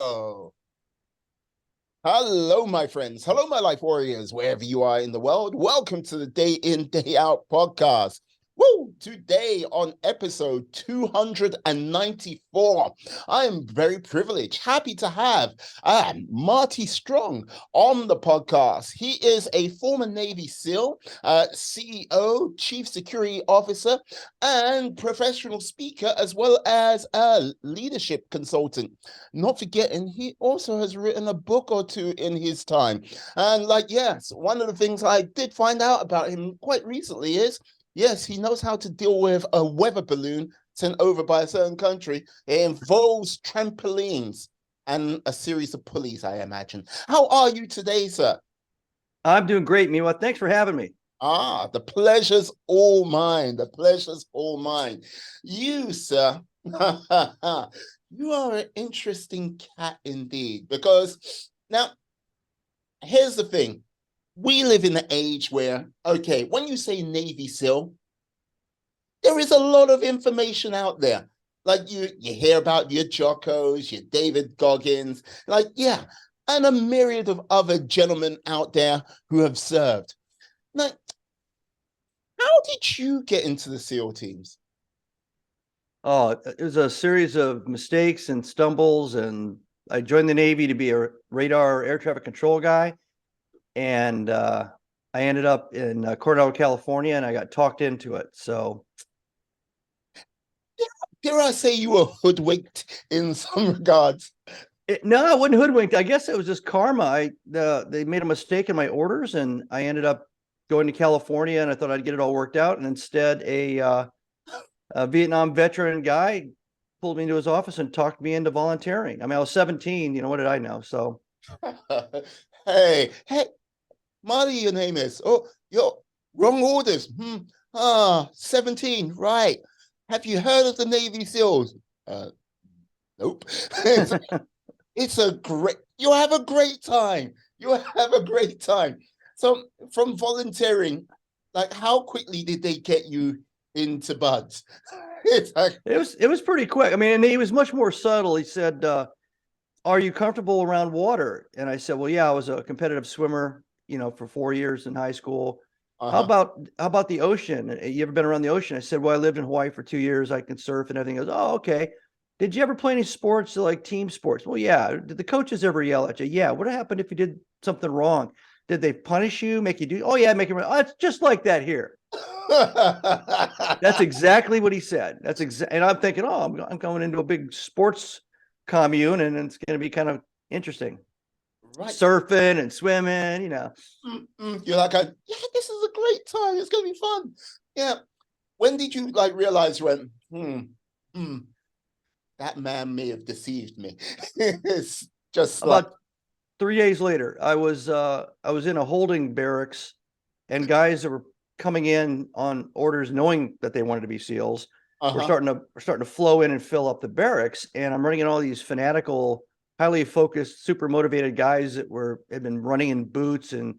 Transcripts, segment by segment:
Oh, hello, my friends. Hello, my life warriors, wherever you are in the world. Welcome to the Day In, Day Out podcast. Woo! Today on episode 294, I am very privileged, happy to have Marty Strong on the podcast. He is a former Navy SEAL, CEO, Chief Security Officer, and professional speaker, as well as a leadership consultant. Not forgetting, he also has written a book or two in his time. And yes, one of the things I did find out about him quite recently is, yes, he knows how to deal with a weather balloon sent over by a certain country. It involves trampolines and a series of pulleys, I imagine. How are you today, sir? I'm doing great, Miwa. Thanks for having me. The pleasure's all mine. The pleasure's all mine. You, sir, you are an interesting cat indeed. Because now, here's the thing. We live in an age where, okay, when you say Navy SEAL, there is a lot of information out there. Like you hear about your Jockos, your David Goggins, and a myriad of other gentlemen out there who have served. Now, how did you get into the SEAL teams? Oh, it was a series of mistakes and stumbles, and I joined the Navy to be a radar air traffic control guy, and I ended up in Coronado, California, and I got talked into it. So, Dare I say you were hoodwinked in some regards? no, I wasn't hoodwinked. I guess it was just karma. They made a mistake in my orders, and I ended up going to California, and I thought I'd get it all worked out, and instead, a Vietnam veteran guy pulled me into his office and talked me into volunteering. I mean, I was 17. What did I know? So, Hey, Marty, your name is. Oh, you're wrong orders. 17, right. Have you heard of the Navy SEALs? Nope. It's a great, you have a great time. You have a great time. So from volunteering, like how quickly did they get you into buds? It's like, it was pretty quick. I mean, and he was much more subtle. He said, "Are you comfortable around water?" And I said, "Well, yeah, I was a competitive swimmer, for 4 years in high school. uh-huh. How about the ocean? You ever been around the ocean?" I said, "Well, I lived in Hawaii for 2 years. I can surf and everything." He goes, "Oh, okay. Did you ever play any sports like team sports?" "Well, yeah." "Did the coaches ever yell at you?" "Yeah." "What happened if you did something wrong? Did they punish you, make you do?" "Oh, yeah, make you." "Oh, it's just like that here." That's exactly what he said. And I'm thinking, oh, I'm going into a big sports commune, and it's going to be kind of interesting, Right. surfing and swimming. You're like, yeah, this is a great time. It's gonna be fun. Yeah. When did you like realize you went, hmm, that man may have deceived me? It's just like, About 3 days later, I was in a holding barracks, and guys that were coming in on orders, knowing that they wanted to be SEALs, were uh-huh. starting to flow in and fill up the barracks. And I'm running in all these fanatical, highly focused, super motivated guys that had been running in boots and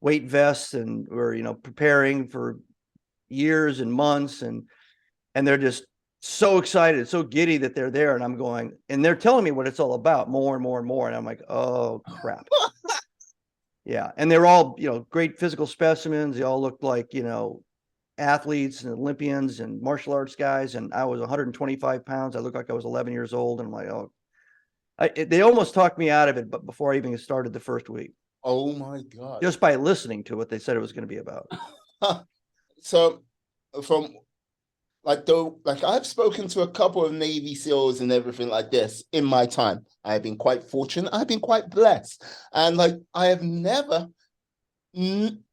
weight vests and were preparing for years and months, and they're just so excited, so giddy that they're there, and I'm going, and they're telling me what it's all about, more and more and more, and I'm like, oh crap. Yeah, and they're all great physical specimens. They all looked like athletes and Olympians and martial arts guys, and I was 125 pounds. I looked like I was 11 years old, and I'm like, oh, they almost talked me out of it, but before I even started the first week, Oh my God. just by listening to what they said it was going to be about. So from like though like I've spoken to a couple of Navy SEALs and everything like this in my time. I've been quite fortunate, I've been quite blessed. And like I have never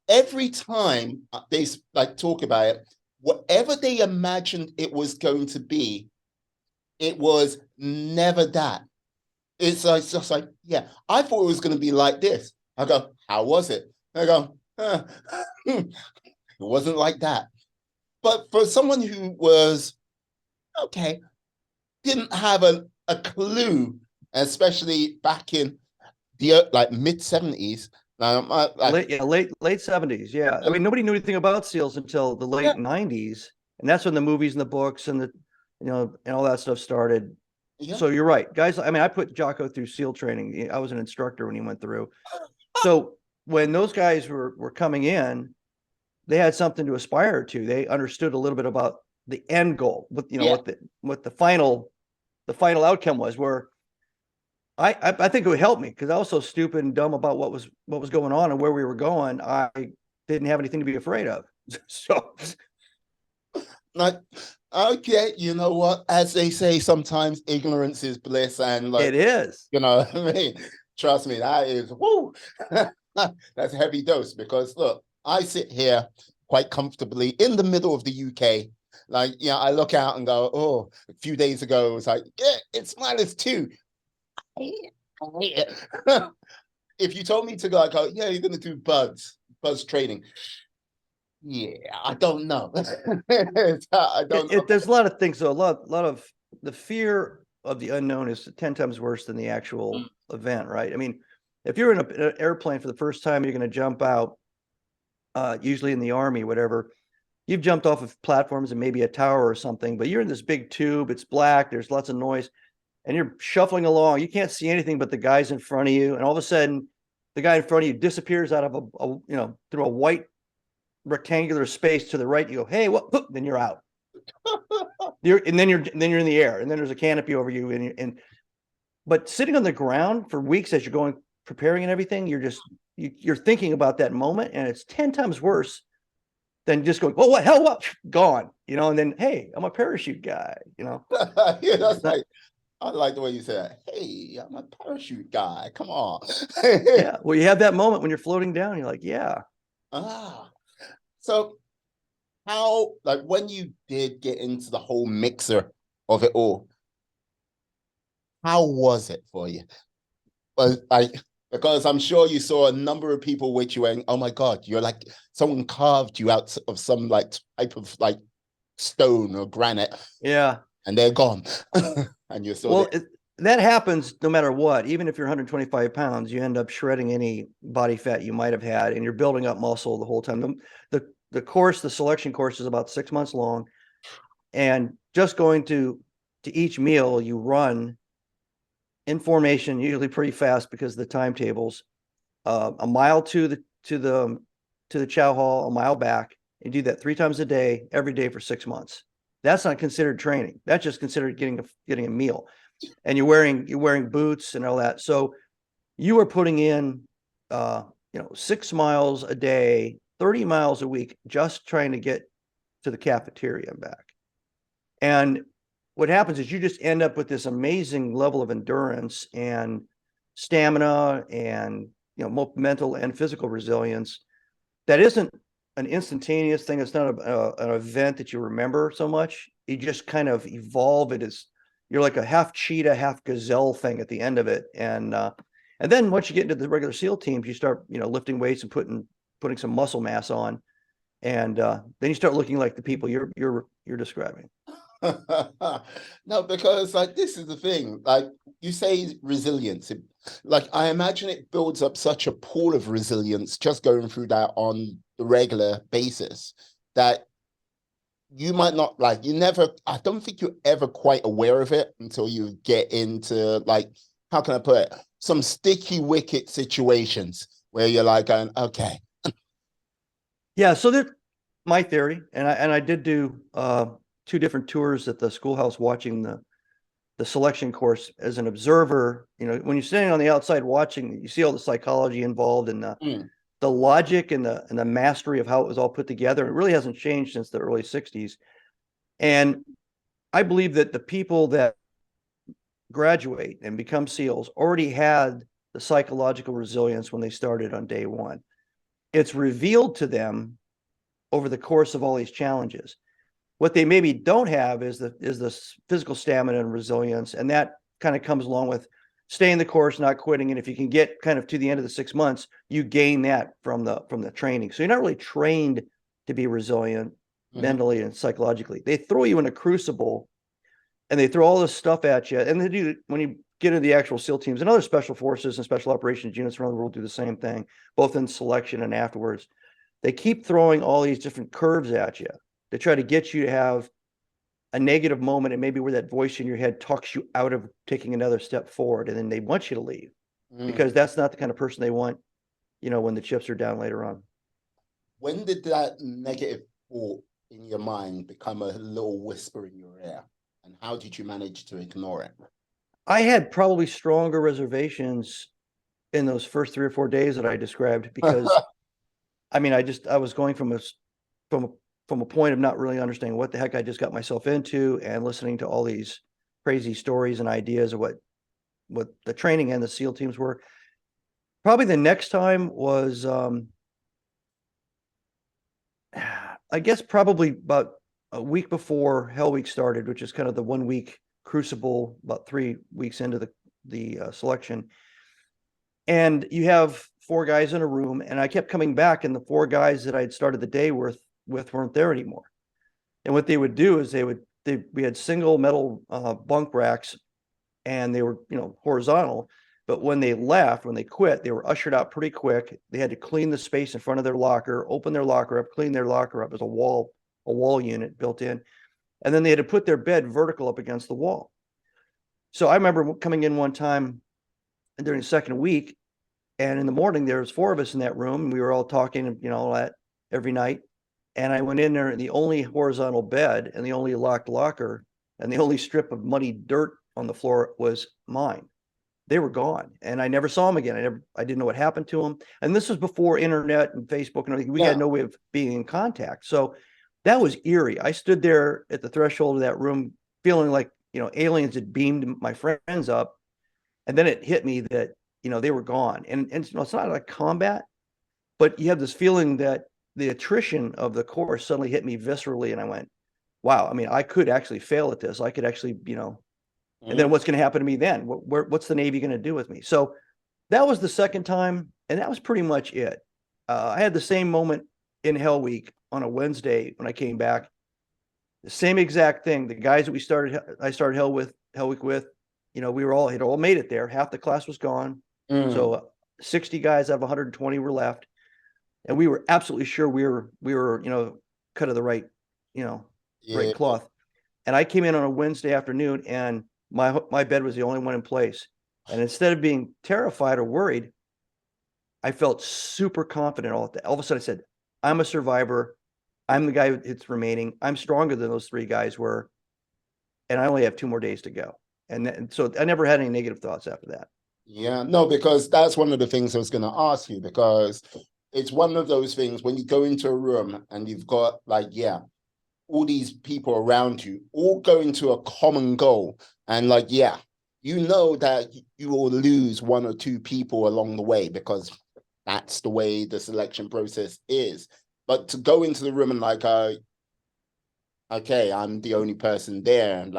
every time they like talk about it, whatever they imagined it was going to be, it was never that. It's just like, yeah, I thought it was going to be like this. I go, how was it? I go, it wasn't like that. But for someone who was, okay, didn't have a clue, especially back in the like mid 70s. Late 70s. Yeah, I mean, nobody knew anything about SEALs until the Yeah, late 90s, and that's when the movies and the books and the and all that stuff started. Yeah. So you're right, guys. I mean, I put Jocko through SEAL training. I was an instructor when he went through. So when those guys were coming in, they had something to aspire to. They understood a little bit about the end goal, Yeah. what the final outcome was. Where I think it would help me because I was so stupid and dumb about what was going on and where we were going. I didn't have anything to be afraid of. So Like, okay, you know what? As they say, sometimes ignorance is bliss, and like, it is. you know what I mean? Trust me, that is woo. That's a heavy dose because look, I sit here quite comfortably in the middle of the UK. Like, I look out and go, oh, a few days ago, it was like, yeah, it's -2. If you told me to go, like, oh, yeah, you're gonna do buzz trading. Yeah, I don't know. I don't know. There's a lot of things though. A lot of the fear of the unknown is 10 times worse than the actual event, right? I mean, if you're in an airplane for the first time, you're going to jump out, usually in the army, whatever. You've jumped off of platforms and maybe a tower or something, but you're in this big tube. It's black. There's lots of noise, and you're shuffling along. You can't see anything but the guys in front of you, and all of a sudden, the guy in front of you disappears out of through a white rectangular space to the right. You go, hey, what? Then you're out. You're in the air, and then there's a canopy over you, but sitting on the ground for weeks as you're going preparing and everything, you're thinking about that moment, and it's 10 times worse than just going, oh, what hell, what, gone, and then, hey, I'm a parachute guy, Yeah, that's not, like, I like the way you said, hey, I'm a parachute guy. Come on. yeah. Well, you have that moment when you're floating down, you're like, yeah. So how, like, when you did get into the whole mixer of it all, how was it for you? Like, because I'm sure you saw a number of people with you and, oh my God, you're like, someone carved you out of some like type of like stone or granite. Yeah. And they're gone. And you're still Well, there. that happens no matter what. Even if you're 125 pounds, you end up shredding any body fat you might have had, and you're building up muscle the whole time. The selection course is about 6 months long, and just going to each meal, you run in formation, usually pretty fast because of the timetables, a mile to the chow hall, a mile back, and do that 3 times a day, every day for 6 months. That's not considered training. That's just considered getting a meal. And you're wearing boots and all that. So you are putting in 6 miles a day, 30 miles a week, just trying to get to the cafeteria and back. And what happens is you just end up with this amazing level of endurance and stamina and mental and physical resilience that isn't an instantaneous thing. It's not an event that you remember so much. You just kind of evolve it as you're like a half cheetah, half gazelle thing at the end of it. And then once you get into the regular SEAL teams, you start lifting weights and putting some muscle mass on, and then you start looking like the people you're describing. No, because like this is the thing. Like you say, resilience. Like I imagine it builds up such a pool of resilience just going through that on the regular basis that you might not like. You never. I don't think you're ever quite aware of it until you get into like, how can I put it? Some sticky wicket situations where you're like going, okay. Yeah. So that my theory, and I did do 2 different tours at the schoolhouse watching the selection course as an observer. When you're standing on the outside watching, you see all the psychology involved and the logic and the mastery of how it was all put together. It really hasn't changed since the early 60s. And I believe that the people that graduate and become SEALs already had the psychological resilience when they started on day one. It's revealed to them over the course of all these challenges. What they maybe don't have is the physical stamina and resilience, and that kind of comes along with staying the course, not quitting. And if you can get kind of to the end of the 6 months, you gain that from the training. So you're not really trained to be resilient mentally and psychologically. They throw you in a crucible, and they throw all this stuff at you. And they do when you get into the actual SEAL teams and other special forces and special operations units around the world do the same thing, both in selection and afterwards. They keep throwing all these different curves at you to try to get you to have a negative moment, and maybe where that voice in your head talks you out of taking another step forward, and then they want you to leave because that's not the kind of person they want, when the chips are down later on. When did that negative thought in your mind become a little whisper in your ear? And how did you manage to ignore it? I had probably stronger reservations in those first 3 or 4 days that I described, because I mean, I was going from a point of not really understanding what the heck I just got myself into, and listening to all these crazy stories and ideas of what the training and the SEAL teams were. Probably the next time was, I guess probably about a week before Hell Week started, which is kind of the 1 week crucible, about 3 weeks into the selection. And you have 4 guys in a room, and I kept coming back, and the 4 guys that I had started the day with weren't there anymore. And what they would do is we had single metal bunk racks, and they were, horizontal. But when they left, when they quit, they were ushered out pretty quick. They had to clean the space in front of their locker, open their locker up, clean their locker up. There's a wall unit built in. And then they had to put their bed vertical up against the wall. So I remember coming in one time during the second week, and in the morning, there was 4 of us in that room, and we were all talking, all that every night. And I went in there, and the only horizontal bed and the only locked locker and the only strip of muddy dirt on the floor was mine. They were gone, and I never saw them again. I didn't know what happened to them. And this was before internet and Facebook and everything. We had no way of being in contact. So that was eerie. I stood there at the threshold of that room feeling like, aliens had beamed my friends up. And then it hit me that, they were gone. And it's not like combat, but you have this feeling that the attrition of the course suddenly hit me viscerally. And I went, wow, I mean, I could actually fail at this. I could actually, and then what's going to happen to me then? What's the Navy going to do with me? So that was the second time, and that was pretty much it. I had the same moment in Hell Week on a Wednesday when I came back. The same exact thing. The guys that I started Hell Week with, we had all made it there. Half the class was gone. So 60 guys out of 120 were left. And we were absolutely sure we were, cut of the right, right cloth. And I came in on a Wednesday afternoon, and my bed was the only one in place. And instead of being terrified or worried, I felt super confident all of a sudden. I said, I'm a survivor. I'm the guy that's remaining. I'm stronger than those 3 guys were. And I only have 2 more days to go. And so I never had any negative thoughts after that. Yeah, no, because that's one of the things I was going to ask you, because it's one of those things when you go into a room and you've got all these people around you all going to a common goal. And that you will lose 1 or 2 people along the way, because that's the way the selection process is. But to go into the room and okay, I'm the only person there. And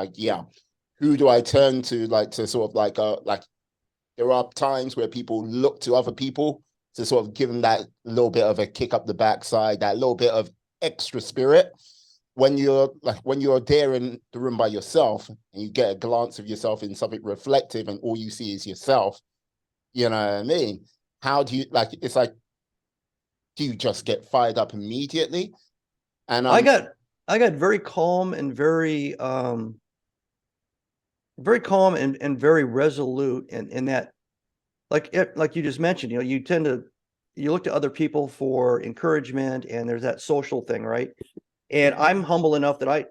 who do I turn to? To sort of there are times where people look to other people to sort of give them that little bit of a kick up the backside, that little bit of extra spirit. When you're there in the room by yourself and you get a glance of yourself in something reflective and all you see is yourself, you know what I mean? How do you do you just get fired up immediately? And I got very calm and very calm and very resolute in that, like you just mentioned, you look to other people for encouragement, and there's that social thing, right? And I'm humble enough that I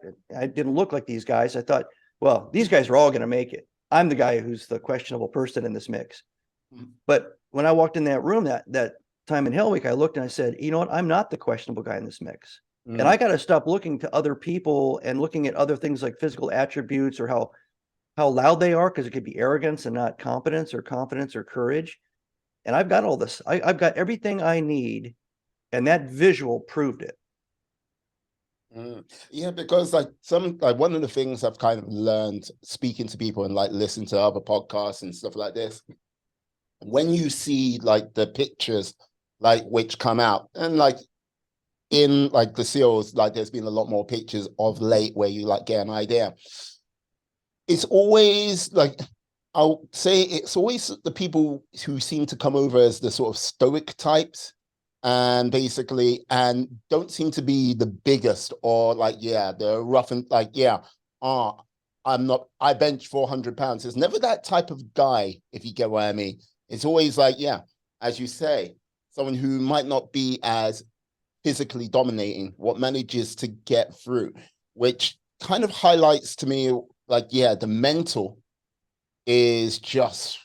didn't look like these guys. I thought, well, these guys are all going to make it. I'm the guy who's the questionable person in this mix. But when I walked in that room that time in Hell Week, I looked and I said, you know what? I'm not the questionable guy in this mix. And I got to stop looking to other people and looking at other things like physical attributes or how loud they are, because it could be arrogance and not competence or confidence or courage. And I've got all this. I've got everything I need. And that visual proved it. Yeah, because one of the things I've kind of learned speaking to people and listening to other podcasts and stuff like this, when you see the pictures which come out, and in the SEALs, there's been a lot more pictures of late where you get an idea. It's always I'll say it's always the people who seem to come over as the sort of stoic types, and basically, and don't seem to be the biggest, or the rough and ah, I bench 400 pounds. It's never that type of guy, if you get what I mean. It's always like, yeah, as you say, someone who might not be as physically dominating, what manages to get through, which kind of highlights to me, like, yeah, the mental is just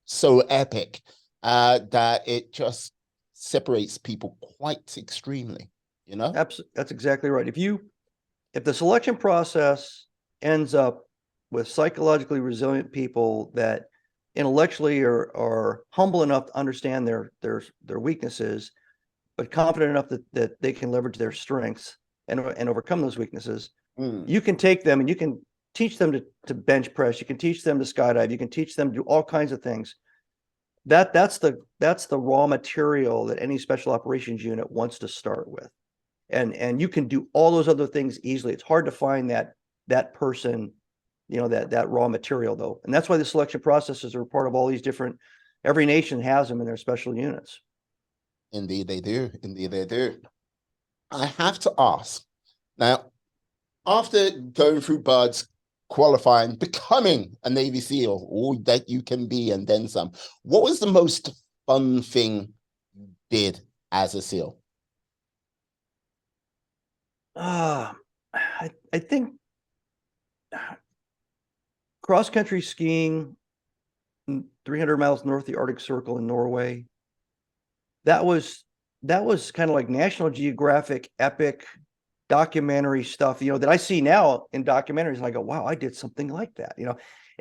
so epic that it just separates people quite extremely, you know? That's exactly right. If the selection process ends up with psychologically resilient people that intellectually are humble enough to understand their weaknesses, but confident enough that they can leverage their strengths and overcome those weaknesses, you can take them and you can teach them to bench press, you can teach them to skydive, you can teach them to do all kinds of things. That's the raw material that any special operations unit wants to start with. And you can do all those other things easily. It's hard to find that person, that raw material though. And that's why the selection processes are part of all these different, every nation has them in their special units. Indeed, they do. Indeed, they do. I have to ask now, after going through BUDS, qualifying, becoming a Navy SEAL, all that you can be, and then some, what was the most fun thing you did as a SEAL? I think cross country skiing 300 miles north of the Arctic Circle in Norway. That was kind of like National Geographic epic documentary stuff, that I see now in documentaries. And I go, wow, I did something like that,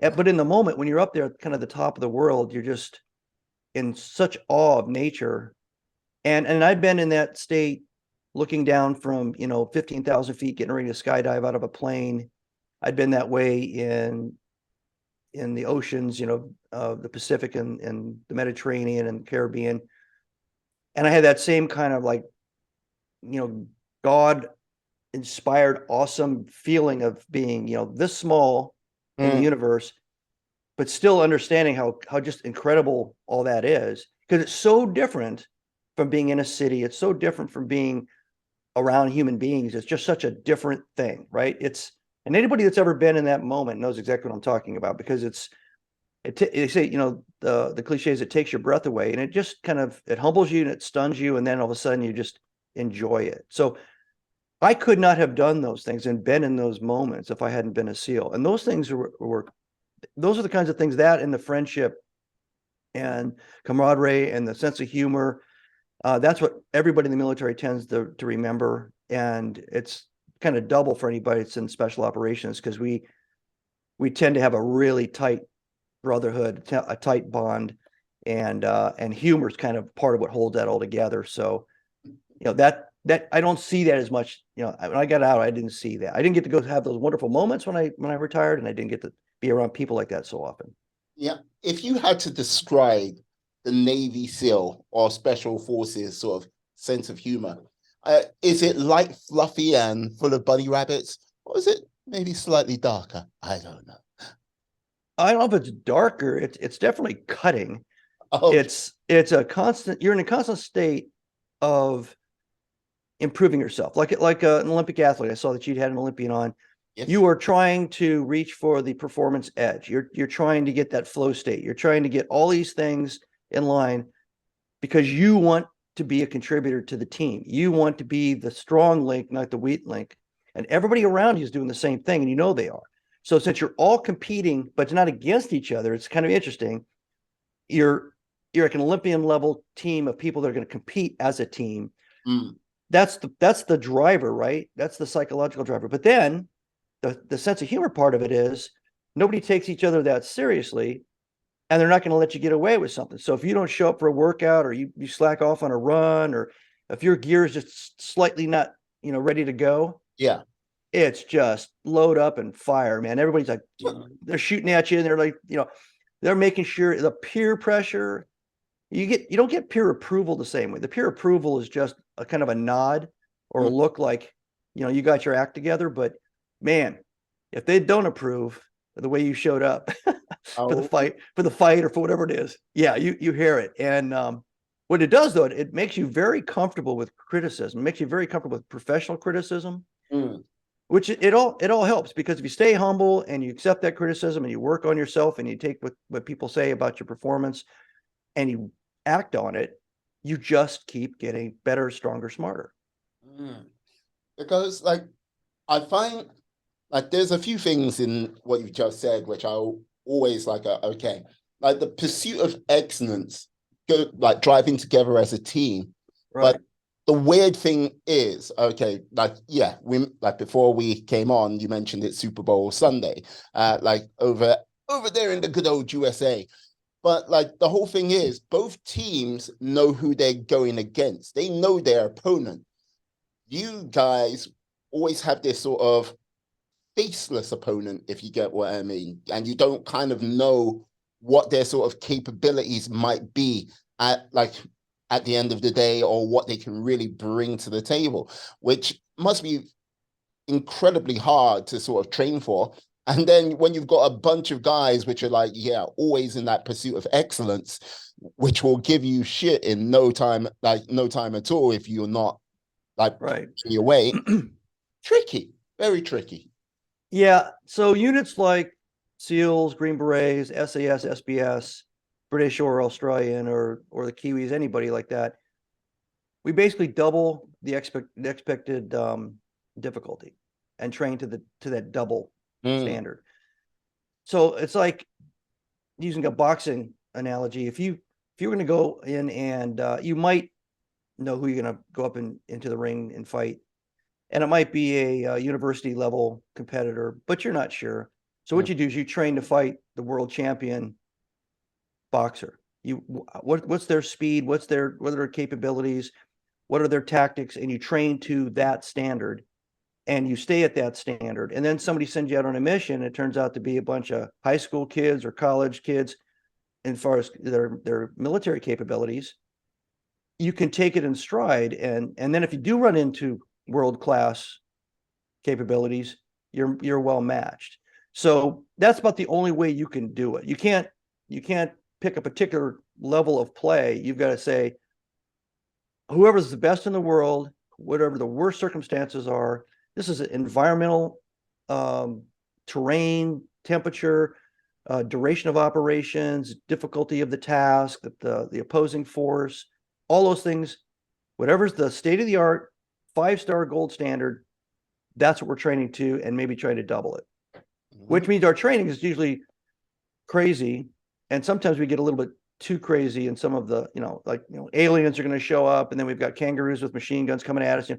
But in the moment when you're up there, kind of the top of the world, you're just in such awe of nature. And I've been in that state looking down from, 15,000 feet, getting ready to skydive out of a plane. I'd been that way in the oceans, the Pacific and the Mediterranean and the Caribbean. And I had that same kind of like, God inspired, awesome feeling of being, this small in the universe, but still understanding how just incredible all that is. Because it's so different from being in a city. It's so different from being around human beings. It's just such a different thing, right? And anybody that's ever been in that moment knows exactly what I'm talking about, because they say, the cliche is it takes your breath away, and it just kind of, it humbles you and it stuns you. And then all of a sudden you just enjoy it. So I could not have done those things and been in those moments if I hadn't been a SEAL. And those things were those are the kinds of things, that and the friendship and camaraderie and the sense of humor. That's what everybody in the military tends to remember. And it's kind of double for anybody that's in special operations, because we tend to have a really tight brotherhood, a tight bond, and humor is kind of part of what holds that all together. So, that I don't see that as much. When I got out, I didn't see that. I didn't get to go have those wonderful moments when I retired, and I didn't get to be around people like that so often. Yeah. If you had to describe the Navy SEAL or Special Forces sort of sense of humor, is it light, fluffy, and full of bunny rabbits? Or is it maybe slightly darker? I don't know. I don't know if it's darker. It's definitely cutting. Oh, It's a constant. You're in a constant state of improving yourself, like an Olympic athlete. I saw that you'd had an Olympian on. yes. You are trying to reach for the performance edge. You're trying to get that flow state. You're trying to get all these things in line because you want to be a contributor to the team. You want to be the strong link, not the weak link. And everybody around you is doing the same thing, and they are. So since you're all competing, but not against each other, it's kind of interesting. You're like an Olympian level team of people that are going to compete as a team. Mm. That's the driver, right? That's the psychological driver. But then the sense of humor part of it is nobody takes each other that seriously, and they're not going to let you get away with something. So if you don't show up for a workout, or you slack off on a run, or if your gear is just slightly not, ready to go, Yeah. it's just load up and fire, man. Everybody's like, they're shooting at you, and they're like, they're making sure the peer pressure, you don't get peer approval the same way. The peer approval is just a kind of a nod or a look like, you got your act together. But man, if they don't approve the way you showed up for the fight or for whatever it is, yeah, you hear it. And what it does though, it makes you very comfortable with criticism. It makes you very comfortable with professional criticism. Mm. which it all helps, because if you stay humble and you accept that criticism and you work on yourself and you take what people say about your performance and you act on it, you just keep getting better, stronger, smarter. Mm. Because like I find like there's a few things in what you've just said which I always like okay, like the pursuit of excellence, go like driving together as a team. Right. But the weird thing is, okay, like yeah, we like before we came on, you mentioned it Super Bowl Sunday, like over there in the good old USA. But like the whole thing is, both teams know who they're going against. They know their opponent. You guys always have this sort of faceless opponent, if you get what I mean, and you don't kind of know what their sort of capabilities might be at the end of the day, or what they can really bring to the table, which must be incredibly hard to sort of train for. And then when you've got a bunch of guys which are like, yeah, always in that pursuit of excellence, which will give you shit in no time, like no time at all if you're not like Right. your weight. Tricky, very tricky. Yeah. So units like SEALs, Green Berets, SAS, SBS, British or Australian or the Kiwis, anybody like that, we basically double the expected difficulty and train to that double standard. So it's like, using a boxing analogy, if you're going to go in and you might know who you're going to go up into the ring and fight, and it might be a university level competitor, but you're not sure. So what you do is you train to fight the world champion boxer. What's their speed? What are their capabilities? What are their tactics? And you train to that standard, and you stay at that standard. And then somebody sends you out on a mission. It turns out to be a bunch of high school kids or college kids. As far as their military capabilities, you can take it in stride, and then if you do run into world class capabilities, you're well matched. So that's about the only way you can do it. You can't pick a particular level of play. You've got to say, whoever's the best in the world, whatever the worst circumstances are, this is environmental, terrain, temperature, duration of operations, difficulty of the task, the opposing force, all those things, whatever's the state of the art, 5-star gold standard, that's what we're training to, and maybe trying to double it. Which means our training is usually crazy, and sometimes we get a little bit too crazy in some of the, aliens are going to show up, and then we've got kangaroos with machine guns coming at us.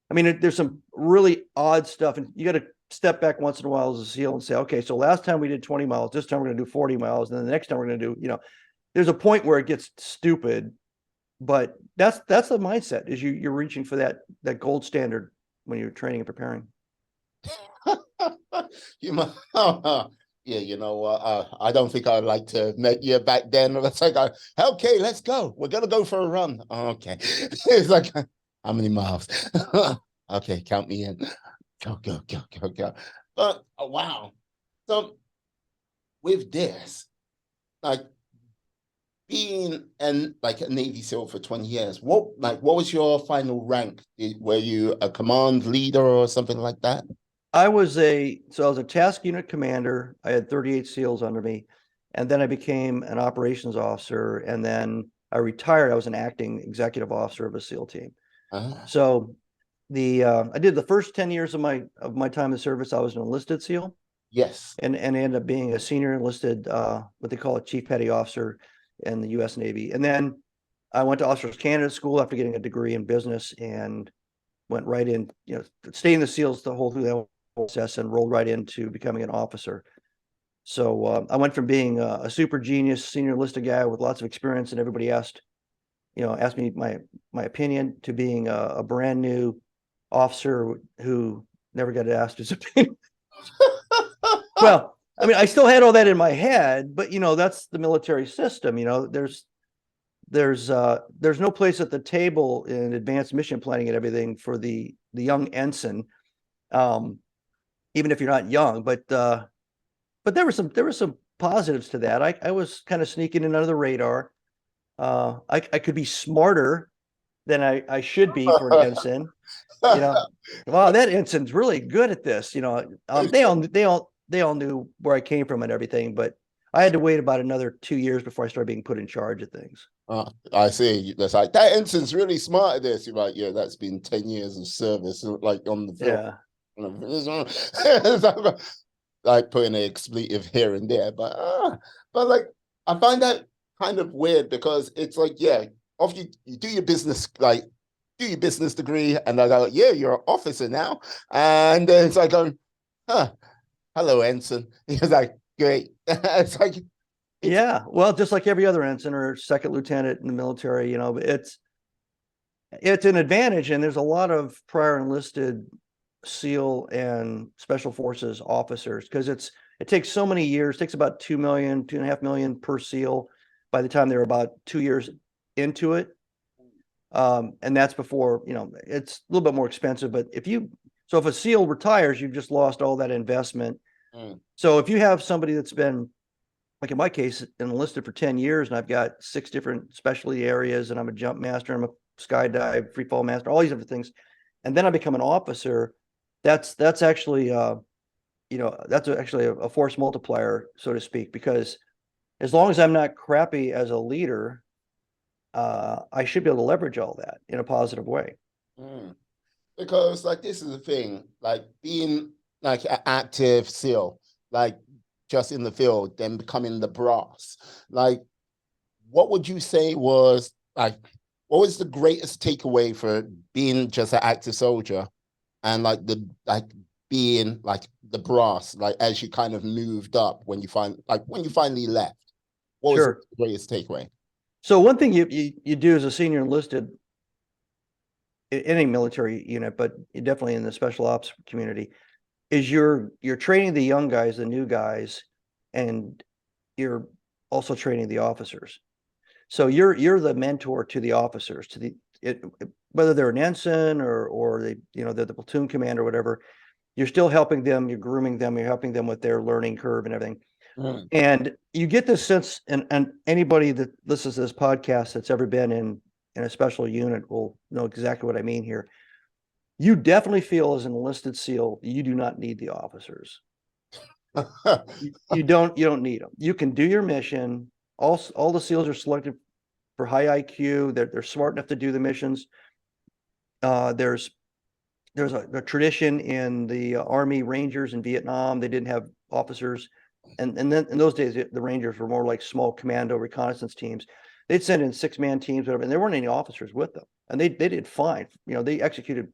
I mean, there's some really odd stuff, and you got to step back once in a while as a SEAL and say, okay, so last time we did 20 miles, this time we're going to do 40 miles, and then the next time we're going to do, there's a point where it gets stupid, but that's the mindset, is you're reaching for that gold standard when you're training and preparing. You might, yeah, you know what? I don't think I'd like to meet you back then. Let's like, okay, let's go. We're gonna go for a run. Okay, it's like, how many miles? Okay, count me in. Go, go, go, go, go. But wow. So with this, like being like a Navy SEAL for 20 years, what was your final rank? Were you a command leader or something like that? I was a task unit commander. I had 38 SEALs under me, and then I became an operations officer, and then I retired. I was an acting executive officer of a SEAL team. So I did the first 10 years of my time in service. I was an enlisted SEAL. Yes. And ended up being a senior enlisted, what they call a chief petty officer in the U.S. Navy. And then I went to officers candidate school after getting a degree in business, and went right in, stayed in the SEALs the whole through that process, and rolled right into becoming an officer. So I went from being a super genius senior enlisted guy with lots of experience, and everybody asked me my opinion, to being a brand new officer who never got asked his opinion. Well, I mean, I still had all that in my head, but that's the military system. There's no place at the table in advanced mission planning and everything for the young ensign, even if you're not young. But there were some positives to that. I was kind of sneaking in under the radar. I could be smarter than I should be for an ensign. You know, wow, that ensign's really good at this. You know, they all knew where I came from and everything, but I had to wait about another 2 years before I started being put in charge of things. I see. That's like that ensign's really smart at this. You're like, yeah, that's been 10 years of service, like on the field. Yeah. Like putting an expletive here and there, but like I find that kind of weird because it's like, yeah, after you do your business, like do your business degree, and I go, yeah, you're an officer now, and then it's like going, huh, hello, ensign. He's like, great. It's like, it's Yeah. Well, just like every other ensign or second lieutenant in the military, it's an advantage. And there's a lot of prior enlisted SEAL and special forces officers because it takes so many years. It takes about 2 million, 2.5 million per SEAL by the time they're about 2 years into it. And that's before, it's a little bit more expensive, but if a SEAL retires, you've just lost all that investment. So if you have somebody that's been, like in my case, enlisted for 10 years and I've got 6 different specialty areas and I'm a jump master, I'm a skydive, free fall master, all these different things. And then I become an officer. That's actually, that's actually a force multiplier, so to speak, because as long as I'm not crappy as a leader, I should be able to leverage all that in a positive way. because like this is the thing, like being like an active SEAL, like just in the field, then becoming the brass. Like, what would you say was like, what was the greatest takeaway for being just an active soldier and like being like the brass, like as you kind of moved up when you finally left? What was the Sure. greatest takeaway? So one thing you do as a senior enlisted in any military unit, but definitely in the special ops community, is you're training the young guys, the new guys, and you're also training the officers. So you're the mentor to the officers, whether they're an ensign or they're the platoon commander or whatever. You're still helping them, you're grooming them, you're helping them with their learning curve and everything. And you get this sense, and anybody that listens to this podcast that's ever been in a special unit will know exactly what I mean here. You definitely feel as an enlisted SEAL, you do not need the officers. You don't need them. You can do your mission. All the SEALs are selected for high IQ. They're smart enough to do the missions. There's a tradition in the Army Rangers in Vietnam. They didn't have officers. And then in those days, the Rangers were more like small commando reconnaissance teams. They'd send in 6-man teams, whatever, and there weren't any officers with them. And they did fine. They executed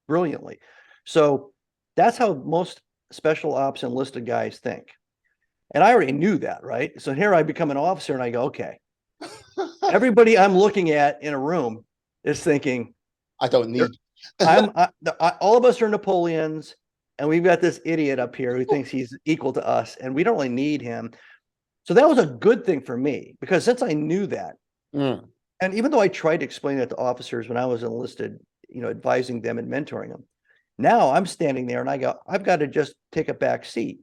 brilliantly. So that's how most special ops enlisted guys think. And I already knew that, right? So here I become an officer and I go, okay, everybody I'm looking at in a room is thinking, I don't need. all of us are Napoleons, and we've got this idiot up here who thinks he's equal to us, and we don't really need him. So that was a good thing for me because since I knew that, and even though I tried to explain it to officers when I was enlisted, advising them and mentoring them, now I'm standing there and I go, I've got to just take a back seat.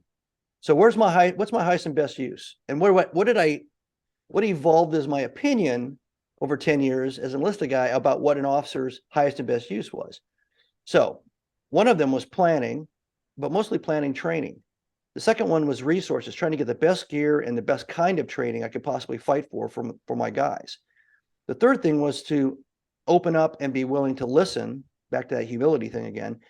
So what's my highest and best use? And what evolved as my opinion over 10 years as an enlisted guy about what an officer's highest and best use was. So one of them was planning, but mostly planning training. The second one was resources, trying to get the best gear and the best kind of training I could possibly fight for my guys. The third thing was to open up and be willing to listen, back to that humility thing again,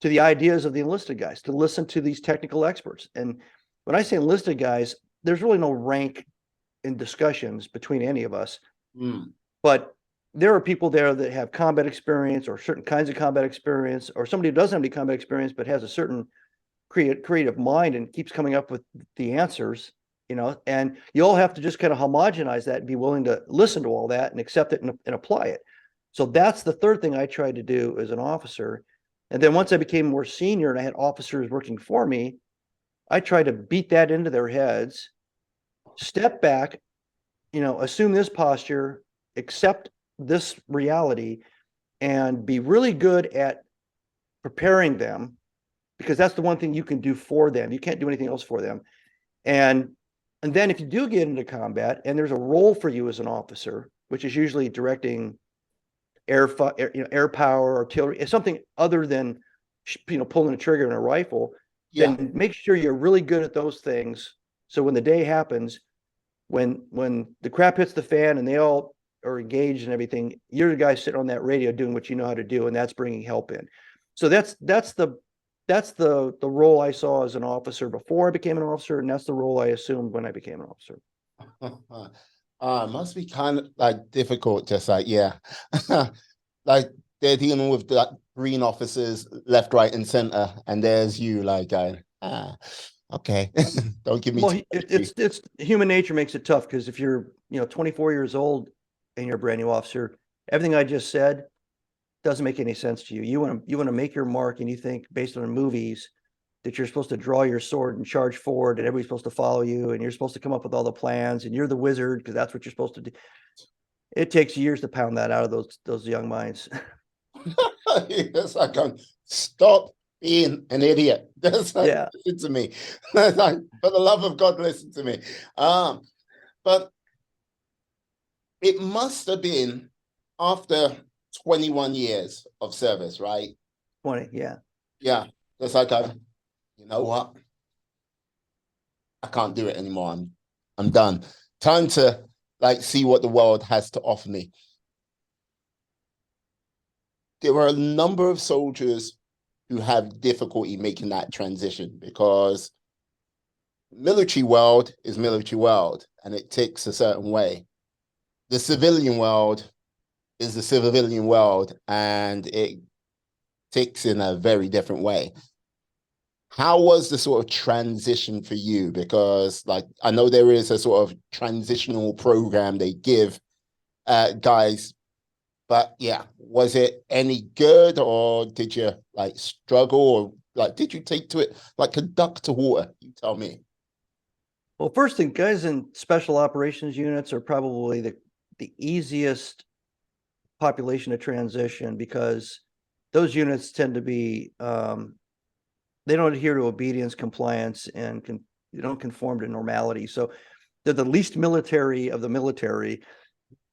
to the ideas of the enlisted guys, to listen to these technical experts. And when I say enlisted guys, there's really no rank in discussions between any of us. But there are people there that have combat experience or certain kinds of combat experience, or somebody who doesn't have any combat experience but has a certain creative mind and keeps coming up with the answers, and you all have to just kind of homogenize that and be willing to listen to all that and accept it and apply it. So that's the third thing I tried to do as an officer. And then once I became more senior and I had officers working for me, I tried to beat that into their heads, step back, assume this posture, accept this reality, and be really good at preparing them, because that's the one thing you can do for them. You can't do anything else for them. And then if you do get into combat and there's a role for you as an officer, which is usually directing air power, artillery, it's something other than pulling a trigger in a rifle. Yeah. Then make sure you're really good at those things. So when the day happens, when the crap hits the fan and they all are engaged and everything, you're the guy sitting on that radio doing what you know how to do, and that's bringing help in. So that's the role I saw as an officer before I became an officer, and that's the role I assumed when I became an officer. Must be kind of like difficult, just like, yeah. Like they're dealing with the green officers left, right, and center, and there's you like going, okay. Don't give me Well, too much grief. it's human nature makes it tough, because if you're 24 years old and you're a brand new officer, everything I just said doesn't make any sense to you. You want to make your mark, and you think based on movies that you're supposed to draw your sword and charge forward, and everybody's supposed to follow you, and you're supposed to come up with all the plans, and you're the wizard because that's what you're supposed to do. It takes years to pound that out of those young minds. It's like, stop being an idiot. That's like, Yeah. listen to me. That's like, for the love of God, listen to me. But it must have been after 21 years of service, right? 20, yeah. Yeah. It's like, you know what? I can't do it anymore. I'm done. Time to like see what the world has to offer me. There were a number of soldiers who have difficulty making that transition, because military world is military world and it ticks a certain way. The civilian world is the civilian world and it ticks in a very different way. How was the sort of transition for you? Because like I know there is a sort of transitional program they give guys, but yeah, was it any good, or did you like struggle, or like did you take to it like a duck to water? You tell me. Well, first thing, guys in special operations units are probably the easiest population to transition, because those units tend to be they don't adhere to obedience, compliance, and they don't conform to normality. So they're the least military of the military.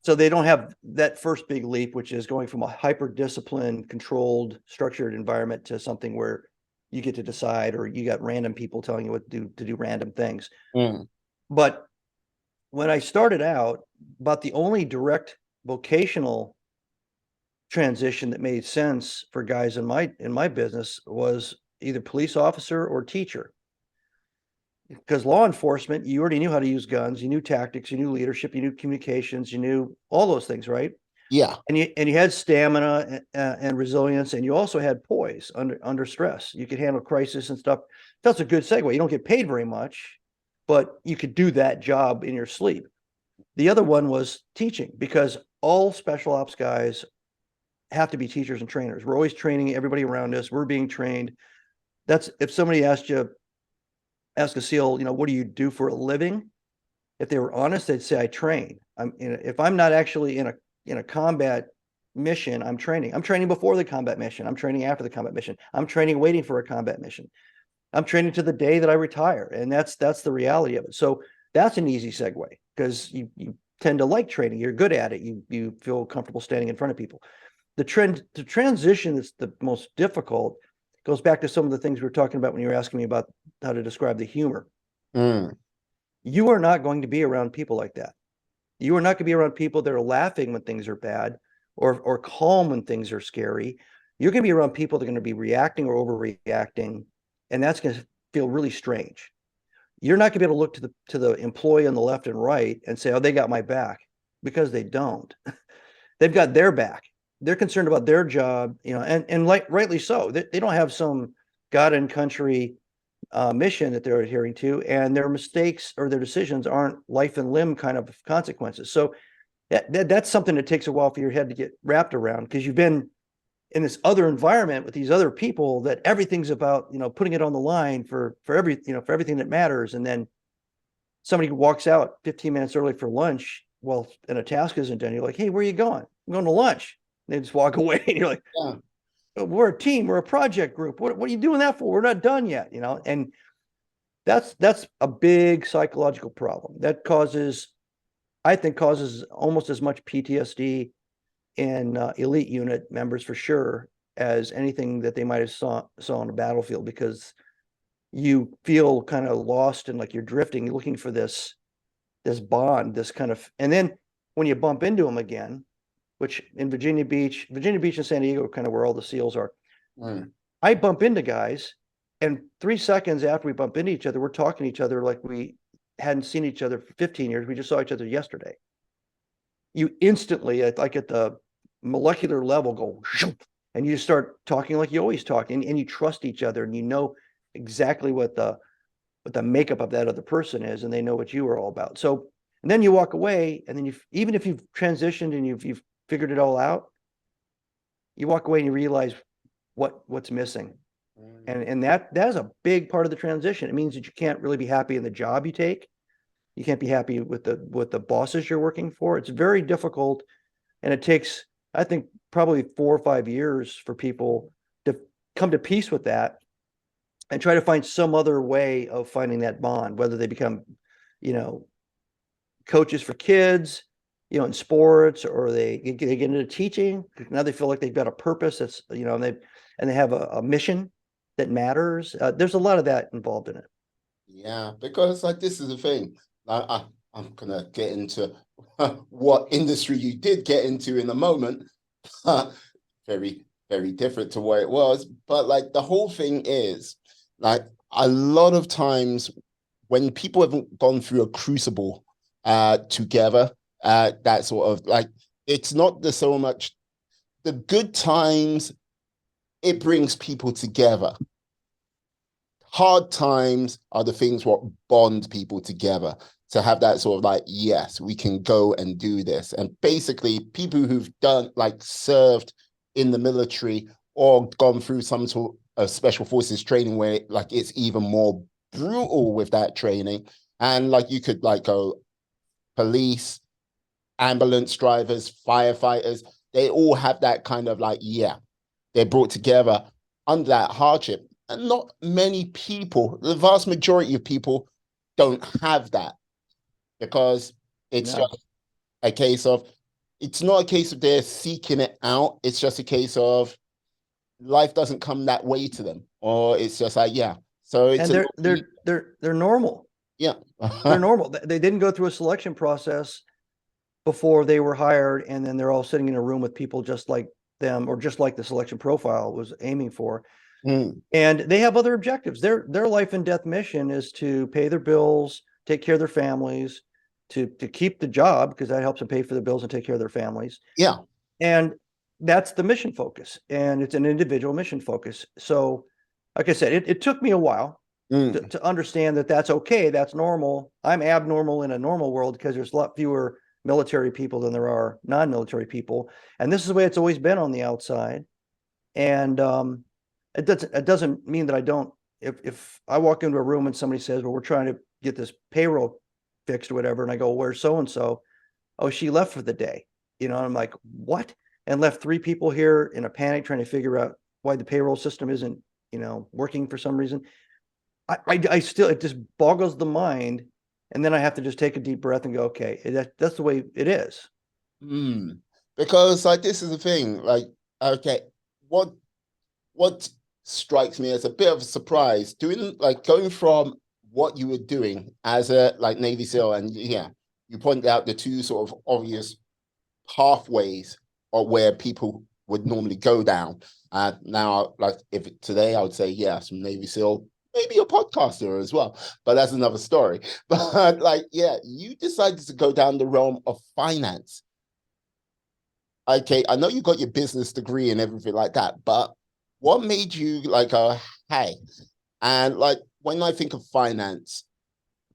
So they don't have that first big leap, which is going from a hyper disciplined, controlled, structured environment to something where you get to decide, or you got random people telling you what to do random things. But when I started out, about the only direct vocational transition that made sense for guys in my business was either police officer or teacher. Because law enforcement, you already knew how to use guns, you knew tactics, you knew leadership, you knew communications, you knew all those things, right? Yeah. And you had stamina and resilience, and you also had poise under stress. You could handle crisis and stuff. That's a good segue. You don't get paid very much, but you could do that job in your sleep. The other one was teaching, because all special ops guys have to be teachers and trainers. We're always training everybody around us. We're being trained. That's, if somebody asked a SEAL, what do you do for a living? If they were honest, they'd say, I train. If I'm not actually in a combat mission, I'm training. I'm training before the combat mission. I'm training after the combat mission. I'm training waiting for a combat mission. I'm training to the day that I retire. And that's the reality of it. So that's an easy segue, because you tend to like training. You're good at it. You feel comfortable standing in front of people. The transition that's the most difficult goes back to some of the things we were talking about when you were asking me about how to describe the humor. You are not going to be around people like that. You are not going to be around people that are laughing when things are bad, or calm when things are scary. You're going to be around people that are going to be reacting or overreacting, and that's going to feel really strange. You're not going to be able to look to the employee on the left and right and say, oh, they got my back, because they don't. They've got their back. They're concerned about their job, and like rightly so. They don't have some God and country mission that they're adhering to, and their mistakes or their decisions aren't life and limb kind of consequences. So that's something that takes a while for your head to get wrapped around, because you've been in this other environment with these other people that everything's about, putting it on the line for everything that matters. And then somebody walks out 15 minutes early for lunch, and a task isn't done. You're like, hey, where are you going? I'm going to lunch. And they just walk away. And you're like, Yeah. oh, we're a team, we're a project group. What are you doing that for? We're not done yet, and that's a big psychological problem that causes almost as much PTSD in elite unit members for sure as anything that they might have saw on the battlefield, because you feel kind of lost and like you're drifting, you're looking for this bond, this kind of, and then when you bump into them again, which in Virginia Beach and San Diego are kind of where all the SEALs are. I bump into guys, and 3 seconds after we bump into each other, we're talking to each other like we hadn't seen each other for 15 years. We just saw each other yesterday. You instantly, like at the molecular level, go, and you start talking like you always talk, and you trust each other, and you know exactly what the makeup of that other person is, and they know what you are all about. So, and then you walk away, and then even if you've transitioned and you've figured it all out, you walk away and you realize what's missing. And that is a big part of the transition. It means that you can't really be happy in the job you take. You can't be happy with the bosses you're working for. It's very difficult, and it takes, I think, probably 4 or 5 years for people to come to peace with that and try to find some other way of finding that bond, whether they become, coaches for kids, in sports, or they get into teaching. Now they feel like they've got a purpose that's, and they have a mission that matters. There's a lot of that involved in it. Yeah, because like this is the thing. I'm gonna get into what industry you did get into in a moment. Very, very different to what it was. But like the whole thing is, like a lot of times when people haven't gone through a crucible together, that sort of like, it's not the so much the good times, it brings people together. Hard times are the things what bond people together, to have that sort of like, yes, we can go and do this. And basically people who've done like served in the military or gone through some sort of special forces training where like it's even more brutal with that training. And like you could like go police, ambulance drivers, firefighters, they all have that kind of like, yeah, they're brought together under that hardship. And not many people, the vast majority of people don't have that, because it's just a case of, it's not a case of they're seeking it out. It's just a case of life doesn't come that way to them, or it's just like, yeah. So it's, and they're normal. Yeah. They're normal. They didn't go through a selection process before they were hired, and then they're all sitting in a room with people just like them, or just like the selection profile was aiming for. And they have other objectives. Their life and death mission is to pay their bills, take care of their families, to keep the job, because that helps them pay for the bills and take care of their families. Yeah. And that's the mission focus, and it's an individual mission focus. So like I said, it took me a while to understand that that's okay, that's normal. I'm abnormal in a normal world because there's a lot fewer military people than there are non-military people, and this is the way it's always been on the outside. And it doesn't mean that I don't, if I walk into a room and somebody says, well, we're trying to get this payroll fixed or whatever, and I go, where's so and so? Oh, she left for the day. And I'm like, what? And left 3 people here in a panic trying to figure out why the payroll system isn't working for some reason. I still, it just boggles the mind. And then I have to just take a deep breath and go, okay, that's the way it is. Because like, this is the thing, like, okay, what strikes me as a bit of a surprise, going from what you were doing as a like Navy SEAL, and yeah, you pointed out the 2 sort of obvious pathways of where people would normally go down. Now, like, if today I would say, yes, I'm Navy SEAL, maybe a podcaster as well, but that's another story. But like, yeah, you decided to go down the realm of finance. Okay, I know you got your business degree and everything like that, but what made you like, hey? And like, when I think of finance,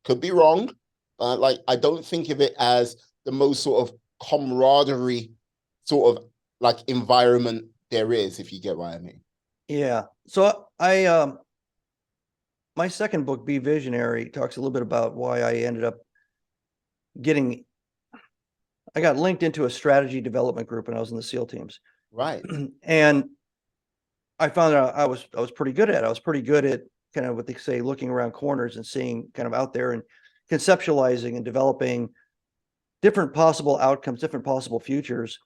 could be wrong, but like, I don't think of it as the most sort of camaraderie sort of like environment there is, if you get what I mean. Yeah. So I my second book, Be Visionary, talks a little bit about why I ended up I got linked into a strategy development group when I was in the SEAL teams. Right. And I found out I was pretty good at it. I was pretty good at kind of what they say, looking around corners and seeing kind of out there and conceptualizing and developing different possible outcomes, different possible futures.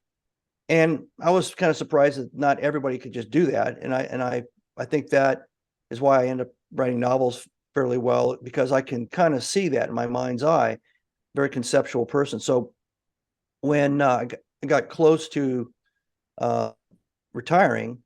And I was kind of surprised that not everybody could just do that. And I think that is why I end up writing novels fairly well, because I can kind of see that in my mind's eye. Very conceptual person. So when I got close to retiring,